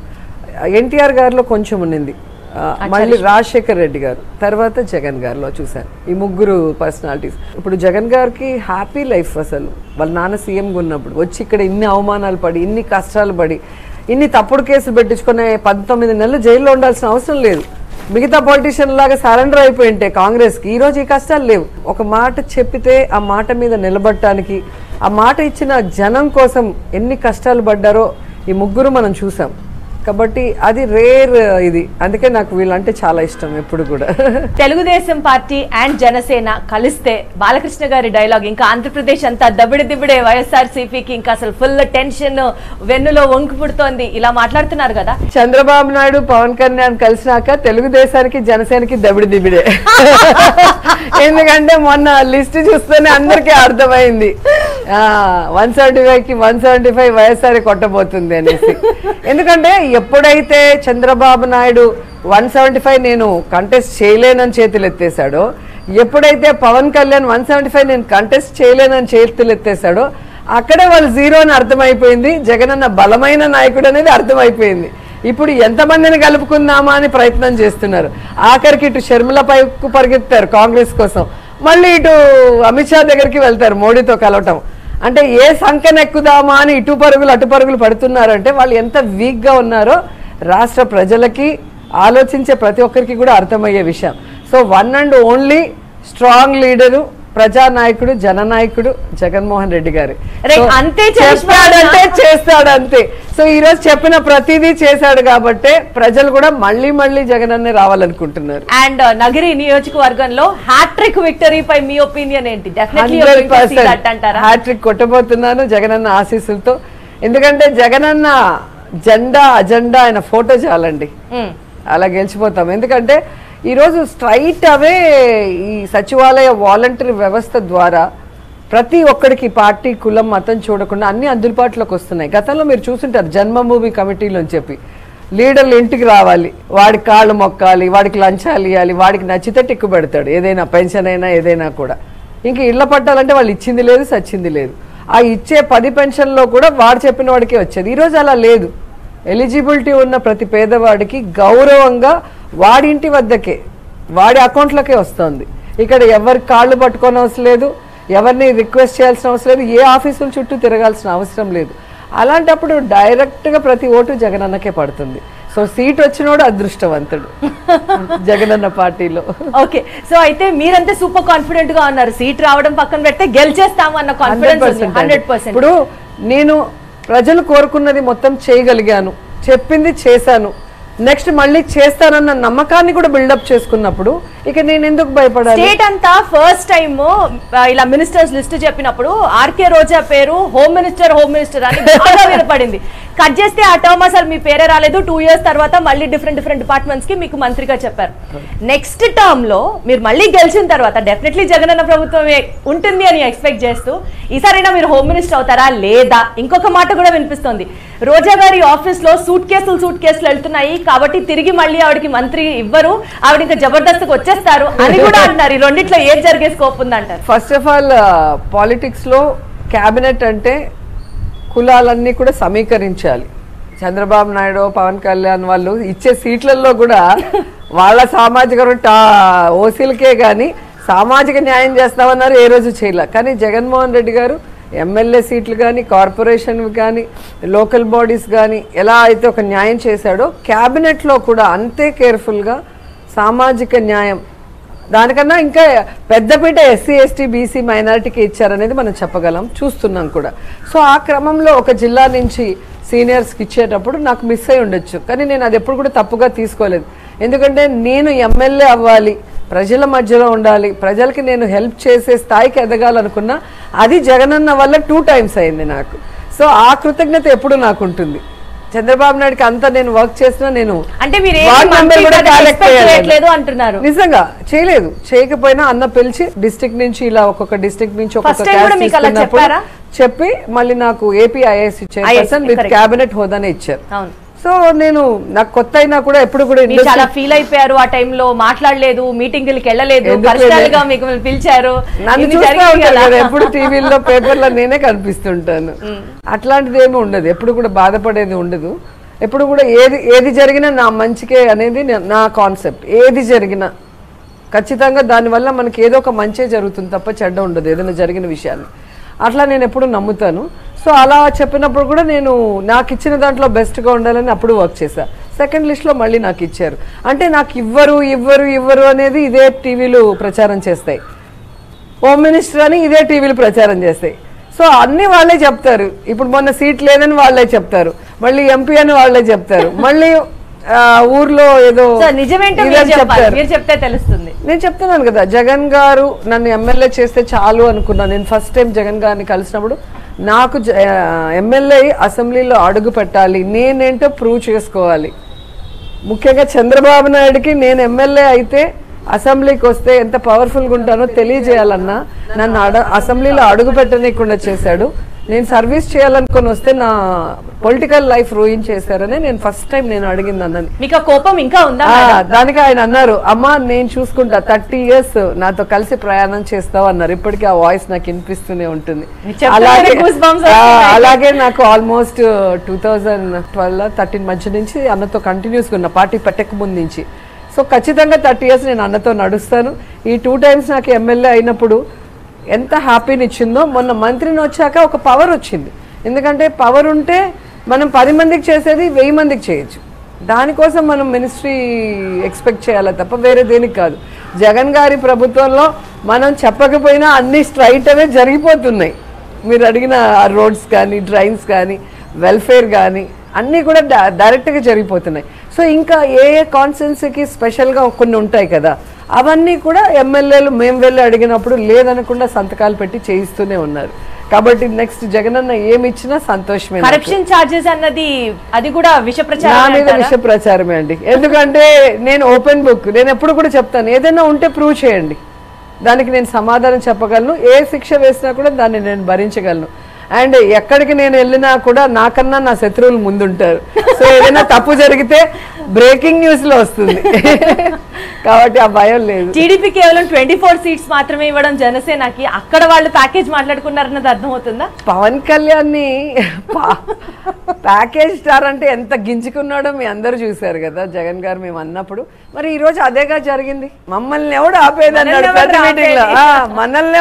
ఎన్టీఆర్ గారిలో కొంచెం ఉన్నింది, మళ్ళీ రాజశేఖర్ రెడ్డి గారు, తర్వాత జగన్ గారిలో చూశాను. ఈ ముగ్గురు పర్సనాలిటీస్. ఇప్పుడు జగన్ గారికి హ్యాపీ లైఫ్. అసలు వాళ్ళ నాన్న సీఎంగా ఉన్నప్పుడు వచ్చి ఇక్కడ ఇన్ని అవమానాలు పడి, ఇన్ని కష్టాలు పడి, ఇన్ని తప్పుడు కేసులు పెట్టించుకునే 19 నెలలు జైల్లో ఉండాల్సిన అవసరం లేదు. మిగతా పొలిటీషియన్ లాగా సరెండర్ అయిపోయి ఉంటే కాంగ్రెస్కి ఈరోజు ఈ కష్టాలు లేవు. ఒక మాట చెప్పితే ఆ మాట మీద నిలబడటానికి, ఆ మాట ఇచ్చిన జనం కోసం ఎన్ని కష్టాలు పడ్డారో ఈ ముగ్గురు మనం చూసాం. కాబట్టి అది రేర్ ఇది. అందుకే నాకు వీళ్ళంటే చాలా ఇష్టం ఎప్పుడు కూడా. తెలుగుదేశం పార్టీ అండ్ జనసేన కలిస్తే బాలకృష్ణ గారి డైలాగ్, ఇంకా ఆంధ్రప్రదేశ్ అంతా దబిడి దిబిడే, వైఎస్ఆర్సీపీకి ఇంకా అసలు ఫుల్ టెన్షన్, వెన్నులో వంకు పుడుతోంది, ఇలా మాట్లాడుతున్నారు కదా. చంద్రబాబు నాయుడు పవన్ కళ్యాణ్ కలిసినాక తెలుగుదేశానికి జనసేనకి దబిడి దిబిడే. ఎందుకంటే మొన్న లిస్ట్ చూస్తేనే అందరికీ అర్థమైంది 175కి 175 వైఎస్ఆర్ కొట్టబోతుంది అనేసి. ఎందుకంటే ఎప్పుడైతే చంద్రబాబు నాయుడు 175 నేను కంటెస్ట్ చేయలేనని చేతులు ఎత్తేసాడో, ఎప్పుడైతే పవన్ కళ్యాణ్ 175 నేను కంటెస్ట్ చేయలేనని చేతులు ఎత్తేసాడో, అక్కడే వాళ్ళు జీరో అని అర్థమైపోయింది. జగన్ అన్న బలమైన నాయకుడు అనేది అర్థమైపోయింది. ఇప్పుడు ఎంతమందిని కలుపుకుందామా అని ప్రయత్నం చేస్తున్నారు. ఆఖరికి ఇటు షర్మిల పైకు పరిగెత్తారు కాంగ్రెస్ కోసం, మళ్ళీ ఇటు అమిత్ షా దగ్గరికి వెళ్తారు మోడీతో కలవటం. అంటే ఏ సంఖ్యనెక్కుదామా అని ఇటు పరుగులు అటు పరుగులు పడుతున్నారంటే వాళ్ళు ఎంత వీక్గా ఉన్నారో రాష్ట్ర ప్రజలకి, ఆలోచించే ప్రతి ఒక్కరికి కూడా అర్థమయ్యే విషయం. So one and only strong leader, ప్రజానాయకుడు, జననాయకుడు జగన్మోహన్ రెడ్డి గారు. అంతే చేస్తాడంటే చేస్తాడు అంతే. సో ఈ రోజు చెప్పిన ప్రతిదీ చేశాడు కాబట్టి ప్రజలు కూడా మళ్ళీ మళ్ళీ జగన్ అన్నే రావాలనుకుంటున్నారు. అండ్ నగరి నియోజకవర్గంలో హ్యాట్రిక్ విక్టరీ పై మీ ఒపీనియన్ ఏంటి? 100% హ్యాట్రిక్ కొట్టబోతున్నాను జగనన్న ఆశీస్సులతో. ఎందుకంటే జగనన్న జెండా అజెండా ఆయన ఫోటో చాలండి, అలా గెలిచిపోతాం. ఎందుకంటే ఈరోజు స్ట్రైట్ అవే ఈ సచివాలయ వాలంటరీ వ్యవస్థ ద్వారా ప్రతి ఒక్కడికి పార్టీ, కులం, మతం చూడకుండా అన్ని అందుబాటులోకి వస్తున్నాయి. గతంలో మీరు చూసుంటారు జన్మభూమి కమిటీలో చెప్పి లీడర్లు ఇంటికి రావాలి, వాడి కాళ్ళు మొక్కాలి, వాడికి లంచాలు ఇవ్వాలి, వాడికి నచ్చితే టిక్కు పెడతాడు, ఏదైనా పెన్షన్ అయినా ఏదైనా కూడా. ఇంక ఇళ్ల పట్టాలంటే వాళ్ళు ఇచ్చింది లేదు, సచ్చింది లేదు. ఆ ఇచ్చే 10 పెన్షన్లో కూడా వాడు చెప్పిన వాడికే వచ్చేది. ఈరోజు అలా లేదు. ఎలిజిబిలిటీ ఉన్న ప్రతి పేదవాడికి గౌరవంగా వాడి ఇంటి వద్దకే, వాడి అకౌంట్లోకే వస్తుంది. ఇక్కడ ఎవరి కాళ్ళు పట్టుకోని అవసరం లేదు, ఎవరిని రిక్వెస్ట్ చేయాల్సిన అవసరం లేదు, ఏ ఆఫీసుల చుట్టూ తిరగాల్సిన అవసరం లేదు. అలాంటప్పుడు డైరెక్ట్గా ప్రతి ఓటు జగనన్నకే పడుతుంది. సో సీట్ వచ్చినోడు అదృష్టవంతుడు జగనన్న పార్టీలో. ఓకే, సో అయితే మీరంతా సూపర్ కాన్ఫిడెంట్ గా ఉన్నారు. సీట్ రావడం పక్కన పెడితే గెలిచేస్తాము అన్న కాన్ఫిడెన్స్ 100%. ఇప్పుడు నేను ప్రజలు కోరుకున్నది మొత్తం చేయగలిగాను, చెప్పింది చేశాను, నెక్స్ట్ మళ్ళీ చేస్తానన్న నమ్మకాన్ని కూడా బిల్డప్ చేసుకున్నప్పుడు ఇక నేను ఎందుకు భయపడాలి? స్టేట్ అంతా ఫస్ట్ టైం ఇలా మినిస్టర్స్ లిస్ట్ చెప్పినప్పుడు ఆర్కే రోజా పేరు హోమ్ మినిస్టర్ అని బాగా వినపడింది. కట్ చేస్తే ఆ టర్మ్ అసలు మీ పేరే రాలేదు. 2 years తర్వాత మళ్ళీ డిఫరెంట్ డిపార్ట్మెంట్స్ కి మీకు మంత్రిగా చెప్పారు. నెక్స్ట్ టర్మ్ లో మీరు మళ్ళీ గెలిచిన తర్వాత డెఫినెట్లీ జగనన్న ప్రభుత్వమే ఉంటుంది అని ఎక్స్పెక్ట్ చేస్తూ ఈసారైనా మీరు హోమ్ మినిస్టర్ అవుతారా లేదా? ఇంకొక మాట కూడా వినిపిస్తోంది, రోజా గారి ఆఫీస్ లో సూట్ కేసులు వెళ్తున్నాయి కాబట్టి తిరిగి మళ్ళీ ఆవిడకి మంత్రి ఇవ్వరు, ఆవిడ ఇంకా జబర్దస్త్కి వచ్చేస్తారు అని కూడా అంటున్నారు. ఈ రెండిట్లో ఏం జరిగే స్కోప్ ఉందంటారు? ఫస్ట్ ఆఫ్ ఆల్ పాలిటిక్స్ లో క్యాబినెట్ అంటే కులాలన్నీ కూడా సమీకరించాలి. చంద్రబాబు నాయుడు, పవన్ కళ్యాణ్ వాళ్ళు ఇచ్చే సీట్లలో కూడా వాళ్ళ సామాజిక ఓసీలకే కానీ సామాజిక న్యాయం చేస్తామన్నారు, ఏ రోజు చేయలే. కానీ జగన్మోహన్ రెడ్డి గారు ఎమ్మెల్యే సీట్లు కానీ, కార్పొరేషన్ కానీ, లోకల్ బాడీస్ కానీ ఎలా అయితే ఒక న్యాయం చేశాడో క్యాబినెట్లో కూడా అంతే కేర్ఫుల్గా సామాజిక న్యాయం, దానికన్నా ఇంకా పెద్దపీట ఎస్సీ ఎస్టీ బీసీ మైనారిటీకి ఇచ్చారనేది మనం చెప్పగలం, చూస్తున్నాం కూడా. సో ఆ క్రమంలో ఒక జిల్లా నుంచి సీనియర్స్కి ఇచ్చేటప్పుడు నాకు మిస్ అయి ఉండొచ్చు, కానీ నేను అది ఎప్పుడు కూడా తప్పుగా తీసుకోలేదు. ఎందుకంటే నేను ఎమ్మెల్యే అవ్వాలి, ప్రజల మధ్యలో ఉండాలి, ప్రజలకి నేను హెల్ప్ చేసే స్థాయికి ఎదగాలనుకున్నా అది జగనన్న వల్ల 2 times అయింది నాకు. సో ఆ కృతజ్ఞత ఎప్పుడు నాకు ఉంటుంది. చంద్రబాబు నాయుడుకి అంతా నేను వర్క్ చేసినా నేను అంటే మీరు అంటున్నారు, నిజంగా చేయలేదు. చేయకపోయినా అన్న పిలిచి డిస్ట్రిక్ట్ నుంచి ఇలా ఒక్కొక్క డిస్ట్రిక్ట్ నుంచి ఒక్కొక్క చెప్పి మళ్ళీ నాకు AP IAS chairperson with cabinet హోదానే ఇచ్చారు. సో నేను నాకు కొత్త అయినా కూడా ఎప్పుడు కూడా చాలా ఫీల్ అయిపోయారు ఆ టైంలో, మాట్లాడలేదు, మీటింగ్లకి వెళ్ళలేదు, పర్సనల్ గా మీకు పిలిచారు, నన్ను చూస్తూ ఉంటారు కదా ఎప్పుడు టీవీలో పేపర్లో నేనే కనిపిస్తుంటాను. అట్లాంటిది ఏమి ఉండదు, ఎప్పుడు కూడా బాధపడేది ఉండదు. ఎప్పుడు కూడా ఏది జరిగినా నా మంచికే అనేది నా కాన్సెప్ట్. ఏది జరిగినా ఖచ్చితంగా దానివల్ల మనకి ఏదో ఒక మంచే జరుగుతుంది తప్ప చెడ్డ ఉండదు ఏదైనా జరిగిన విషయాన్ని. అట్లా నేను ఎప్పుడు నమ్ముతాను. సో అలా చెప్పినప్పుడు కూడా నేను నాకు ఇచ్చిన దాంట్లో బెస్ట్గా ఉండాలని అప్పుడు వర్క్ చేశా. సెకండ్ లిస్ట్లో మళ్ళీ నాకు ఇచ్చారు. అంటే నాకు ఇవ్వరు అనేది ఇదే టీవీలు ప్రచారం చేస్తాయి, హోమ్ మినిస్టర్ అని ఇదే టీవీలు ప్రచారం చేస్తాయి. సో అన్ని వాళ్ళే చెప్తారు. ఇప్పుడు మొన్న సీట్ లేదని వాళ్ళే చెప్తారు, మళ్ళీ ఎంపీ అని వాళ్ళే చెప్తారు, మళ్ళీ ఊర్లో ఏదో నిజమేంటో చెప్తే తెలుస్తుంది. నేను చెప్తున్నాను కదా, జగన్ గారు నన్ను ఎమ్మెల్యే చేస్తే చాలు అనుకున్నాను. నేను ఫస్ట్ టైం జగన్ గారిని కలిసినప్పుడు నాకు ఎమ్మెల్యే అసెంబ్లీలో అడుగు పెట్టాలి, నేనేంటో ప్రూవ్ చేసుకోవాలి. ముఖ్యంగా చంద్రబాబు నాయుడుకి నేను ఎమ్మెల్యే అయితే అసెంబ్లీకి వస్తే ఎంత పవర్ఫుల్గా ఉంటానో తెలియజేయాలన్నా నన్ను అసెంబ్లీలో అడుగు పెట్టనీయకుండా చేశాడు. నేను సర్వీస్ చేయాలనుకుని వస్తే నా పొలిటికల్ లైఫ్ రూయిన్ చేశారని నేను ఫస్ట్ టైం నేను అడిగింది అన్నని. మీకు కోపం ఇంకా ఉందా? దానికి ఆయన అన్నారు, అమ్మా నేను చూసుకుంటా, 30 years నాతో కలిసి ప్రయాణం చేస్తావు అన్నారు. ఇప్పటికీ ఆ వాయిస్ నాకు వినిపిస్తూనే ఉంటుంది. అలాగే నాకు ఆల్మోస్ట్ 2012-13 మధ్య నుంచి అన్నతో కంటిన్యూస్గా ఉన్న, పార్టీ పెట్టక ముందు నుంచి. సో ఖచ్చితంగా 30 years నేను అన్నతో నడుస్తాను. ఈ 2 times నాకు ఎమ్మెల్యే అయినప్పుడు ఎంత హ్యాపీని ఇచ్చిందో, మొన్న మంత్రిని వచ్చాక ఒక పవర్ వచ్చింది. ఎందుకంటే పవర్ ఉంటే మనం 10 మందికి చేసేది 1000 మందికి చేయొచ్చు. దానికోసం మనం మినిస్ట్రీ ఎక్స్పెక్ట్ చేయాలి తప్ప వేరే దేనికి కాదు. జగన్ గారి ప్రభుత్వంలో మనం చెప్పకపోయినా అన్ని స్ట్రైట్ అవే జరిగిపోతున్నాయి. మీరు అడిగిన రోడ్స్ కానీ, డ్రైన్స్ కానీ, వెల్ఫేర్ కానీ అన్నీ కూడా డైరెక్ట్గా జరిగిపోతున్నాయి. సో ఇంకా ఏ కాన్స్టిట్యున్సీకి స్పెషల్గా కొన్ని ఉంటాయి కదా, అవన్నీ కూడా ఎమ్మెల్యేలు మేము వెళ్ళి అడిగినప్పుడు లేదనకుండా సంతకాలు పెట్టి చేయిస్తూనే ఉన్నారు. కాబట్టి నెక్స్ట్ జగనన్న ఏమి ఇచ్చినా సంతోషమే. కరప్షన్ చార్జెస్ అన్నది అది కూడా విష ప్రచారమే అండి. ఎందుకంటే నేను ఓపెన్ బుక్, నేను ఎప్పుడు కూడా చెప్తాను, ఏదైనా ఉంటే ప్రూవ్ చేయండి, దానికి నేను సమాధానం చెప్పగలను, ఏ శిక్ష వేసినా కూడా దాన్ని నేను భరించగలను. అండ్ ఎక్కడికి నేను వెళ్ళినా కూడా నాకన్నా నా శత్రువులు ముందుంటారు. సో ఏదైనా తప్పు జరిగితే బ్రేకింగ్ న్యూస్ లో వస్తుంది, కాబట్టి ఆ భయం లేదు. టీడీపీ కేవలం 24 seats మాత్రమే ఇవ్వడం జనసేనకి, అక్కడ వాళ్ళు ప్యాకేజ్ మాట్లాడుకున్నారన్నది అర్థమవుతుందా? పవన్ కళ్యాణ్ ని ప్యాకేజ్ స్టార్ అంటే ఎంత గింజుకున్నాడో మీ అందరూ చూసారు కదా జగన్ గారు మేము అన్నప్పుడు. మరి ఈ రోజు అదేగా జరిగింది. మమ్మల్ని ఎవడు ఆపేది అన్నాడు ప్రతి మీటింగ్ లో, మనల్ని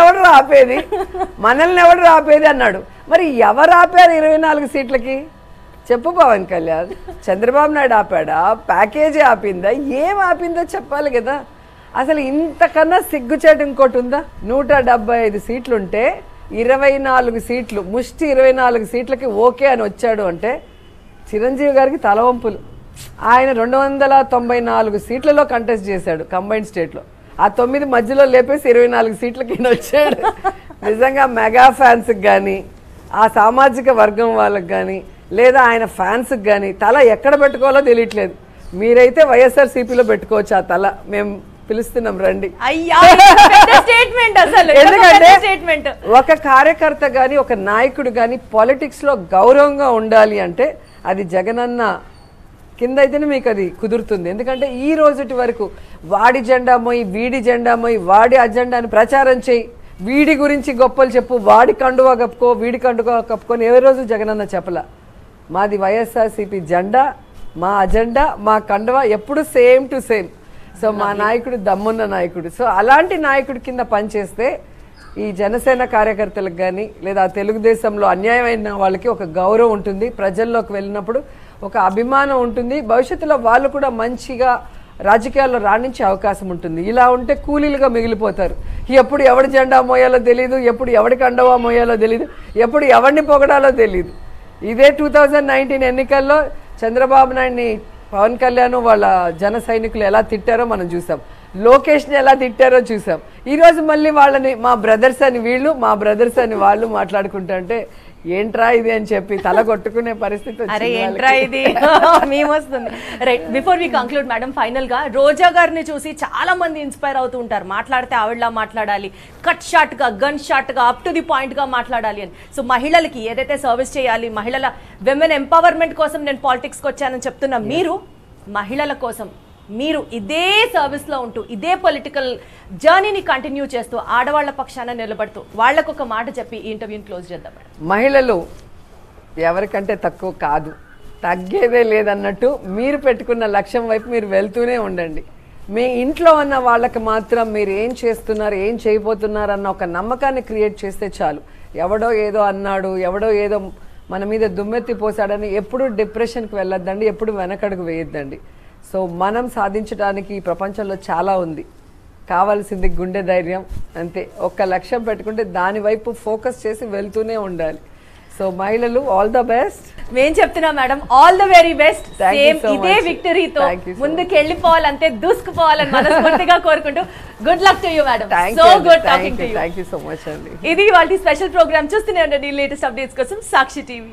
ఎవడు ఆపేది అన్నాడు. మరి ఎవరు ఆపారు 24 సీట్లకి? చెప్పు పవన్ కళ్యాణ్. చంద్రబాబు నాయుడు ఆపాడా? ప్యాకేజీ ఆపిందా? ఏం ఆపిందో చెప్పాలి కదా. అసలు ఇంతకన్నా సిగ్గుచేటు ఇంకోటి ఉందా? 175 సీట్లుంటే 24 సీట్లు, ముష్టి 24 సీట్లకి ఓకే అని వచ్చాడు అంటే చిరంజీవి గారికి తలవంపులు. ఆయన 294 సీట్లలో కంటెస్ట్ చేశాడు కంబైన్డ్ స్టేట్లో. ఆ 9 మధ్యలో లేపేసి 24 సీట్లకి వచ్చాడు. నిజంగా మెగా ఫ్యాన్స్కి కానీ, ఆ సామాజిక వర్గం వాళ్ళకి కానీ, లేదా ఆయన ఫ్యాన్స్కి కానీ తల ఎక్కడ పెట్టుకోవాలో తెలియట్లేదు. మీరైతే వైఎస్ఆర్సీపీలో పెట్టుకోవచ్చు ఆ తల, మేము పిలుస్తున్నాం రండి. ఎందుకంటే ఒక కార్యకర్త కానీ, ఒక నాయకుడు కానీ పాలిటిక్స్లో గౌరవంగా ఉండాలి అంటే అది జగనన్న కింద అయితేనే మీకు అది కుదురుతుంది. ఎందుకంటే ఈ రోజుటి వరకు వాడి జెండా మోయి, వీడి జెండా మోయి, వాడి అజెండాని ప్రచారం చేయి, వీడి గురించి గొప్పలు చెప్పు, వాడి కండువా కప్పుకో, వీడి కండువా కప్పుకొని ఏ రోజు జగనన్న చెప్పలా. మాది వైఎస్ఆర్సీపీ జెండా, మా అజెండా, మా కండువా ఎప్పుడు సేమ్ టు సేమ్. సో మా నాయకుడు దమ్మున్న నాయకుడు. సో అలాంటి నాయకుడి కింద పనిచేస్తే ఈ జనసేన కార్యకర్తలకు కానీ, లేదా తెలుగుదేశంలో అన్యాయమైన వాళ్ళకి ఒక గౌరవం ఉంటుంది, ప్రజల్లోకి వెళ్ళినప్పుడు ఒక అభిమానం ఉంటుంది, భవిష్యత్తులో వాళ్ళు కూడా మంచిగా రాజకీయాల్లో రాణించే అవకాశం ఉంటుంది. ఇలా ఉంటే కూలీలుగా మిగిలిపోతారు. ఎప్పుడు ఎవడి జెండా మోయాలో తెలియదు, ఎప్పుడు ఎవడి కండవా మోయాలో తెలియదు, ఎప్పుడు ఎవరిని పొగడాలో తెలియదు. ఇదే 2019 ఎన్నికల్లో చంద్రబాబు నాయుడిని పవన్ కళ్యాణ్ వాళ్ళ జన సైనికులు ఎలా తిట్టారో మనం చూసాం, లోకేష్ని ఎలా తిట్టారో చూసాం. ఈరోజు మళ్ళీ వాళ్ళని మా బ్రదర్స్ అని వీళ్ళు, మా బ్రదర్స్ అని వాళ్ళు మాట్లాడుకుంటుంటే ఏంట్రా ఇది అని చెప్పి తల కొట్టుకునే పరిస్థితి. అరే ఏంట్రా ఇది మేము వస్తుంది. Right, before we conclude madam, final గా రోజా గారిని చూసి చాలా మంది ఇన్స్పైర్ అవుతూ ఉంటారు, మాట్లాడితే ఆవిడలా మాట్లాడాలి, కట్ షార్ట్ గా, గన్ షార్ట్ గా, అప్ టు ది పాయింట్ గా మాట్లాడాలి అని. సో మహిళలకి ఏదైతే సర్వీస్ చేయాలి, మహిళల విమెన్ ఎంపవర్మెంట్ కోసం నేను పాలిటిక్స్ కి వచ్చానని చెప్తున్నా మీరు, మహిళల కోసం మీరు ఇదే సర్వీస్ లో ఉంటూ ఇదే పొలిటికల్ జర్నీని కంటిన్యూ చేస్తూ ఆడవాళ్ల పక్షాన నిలబడుతూ వాళ్ళకు ఒక మాట చెప్పి ఈ ఇంటర్వ్యూని క్లోజ్ చేద్దాం. మహిళలు ఎవరికంటే తక్కువ కాదు, తగ్గేదే లేదన్నట్టు మీరు పెట్టుకున్న లక్ష్యం వైపు మీరు వెళ్తూనే ఉండండి. మీ ఇంట్లో ఉన్న వాళ్ళకి మాత్రం మీరు ఏం చేస్తున్నారు, ఏం చేయబోతున్నారు అన్న ఒక నమ్మకాన్ని క్రియేట్ చేస్తే చాలు. ఎవడో ఏదో అన్నాడు, ఎవడో ఏదో మన మీద దుమ్మెత్తి పోసాడని ఎప్పుడు డిప్రెషన్కి వెళ్ళొద్దండి, ఎప్పుడు వెనకడుగు వేయొద్దండి. సో మనం సాధించడానికి ఈ ప్రపంచంలో చాలా ఉంది, కావాల్సింది గుండె ధైర్యం అంతే. ఒక్క లక్ష్యం పెట్టుకుంటే దాని వైపు ఫోకస్ చేసి వెళ్తూనే ఉండాలి. సో మహిళలు ఆల్ ద బెస్ట్. మేము చెప్తున్నాం madam, all the very best. Same ఇదే విక్టరీతో ముందుకు వెళ్ళిపోవాలంటే దూసుకుపోవాలని మనస్ఫూర్తిగా కోరుకుంటూ good luck to you madam. So good talking to you. Thank you so much అండి. ఇది వాళ్ళ స్పెషల్ ప్రోగ్రామ్. చూస్తూనే ఉండండి లేటెస్ట్ అప్డేట్స్ కోసం సాక్షి టీవీ.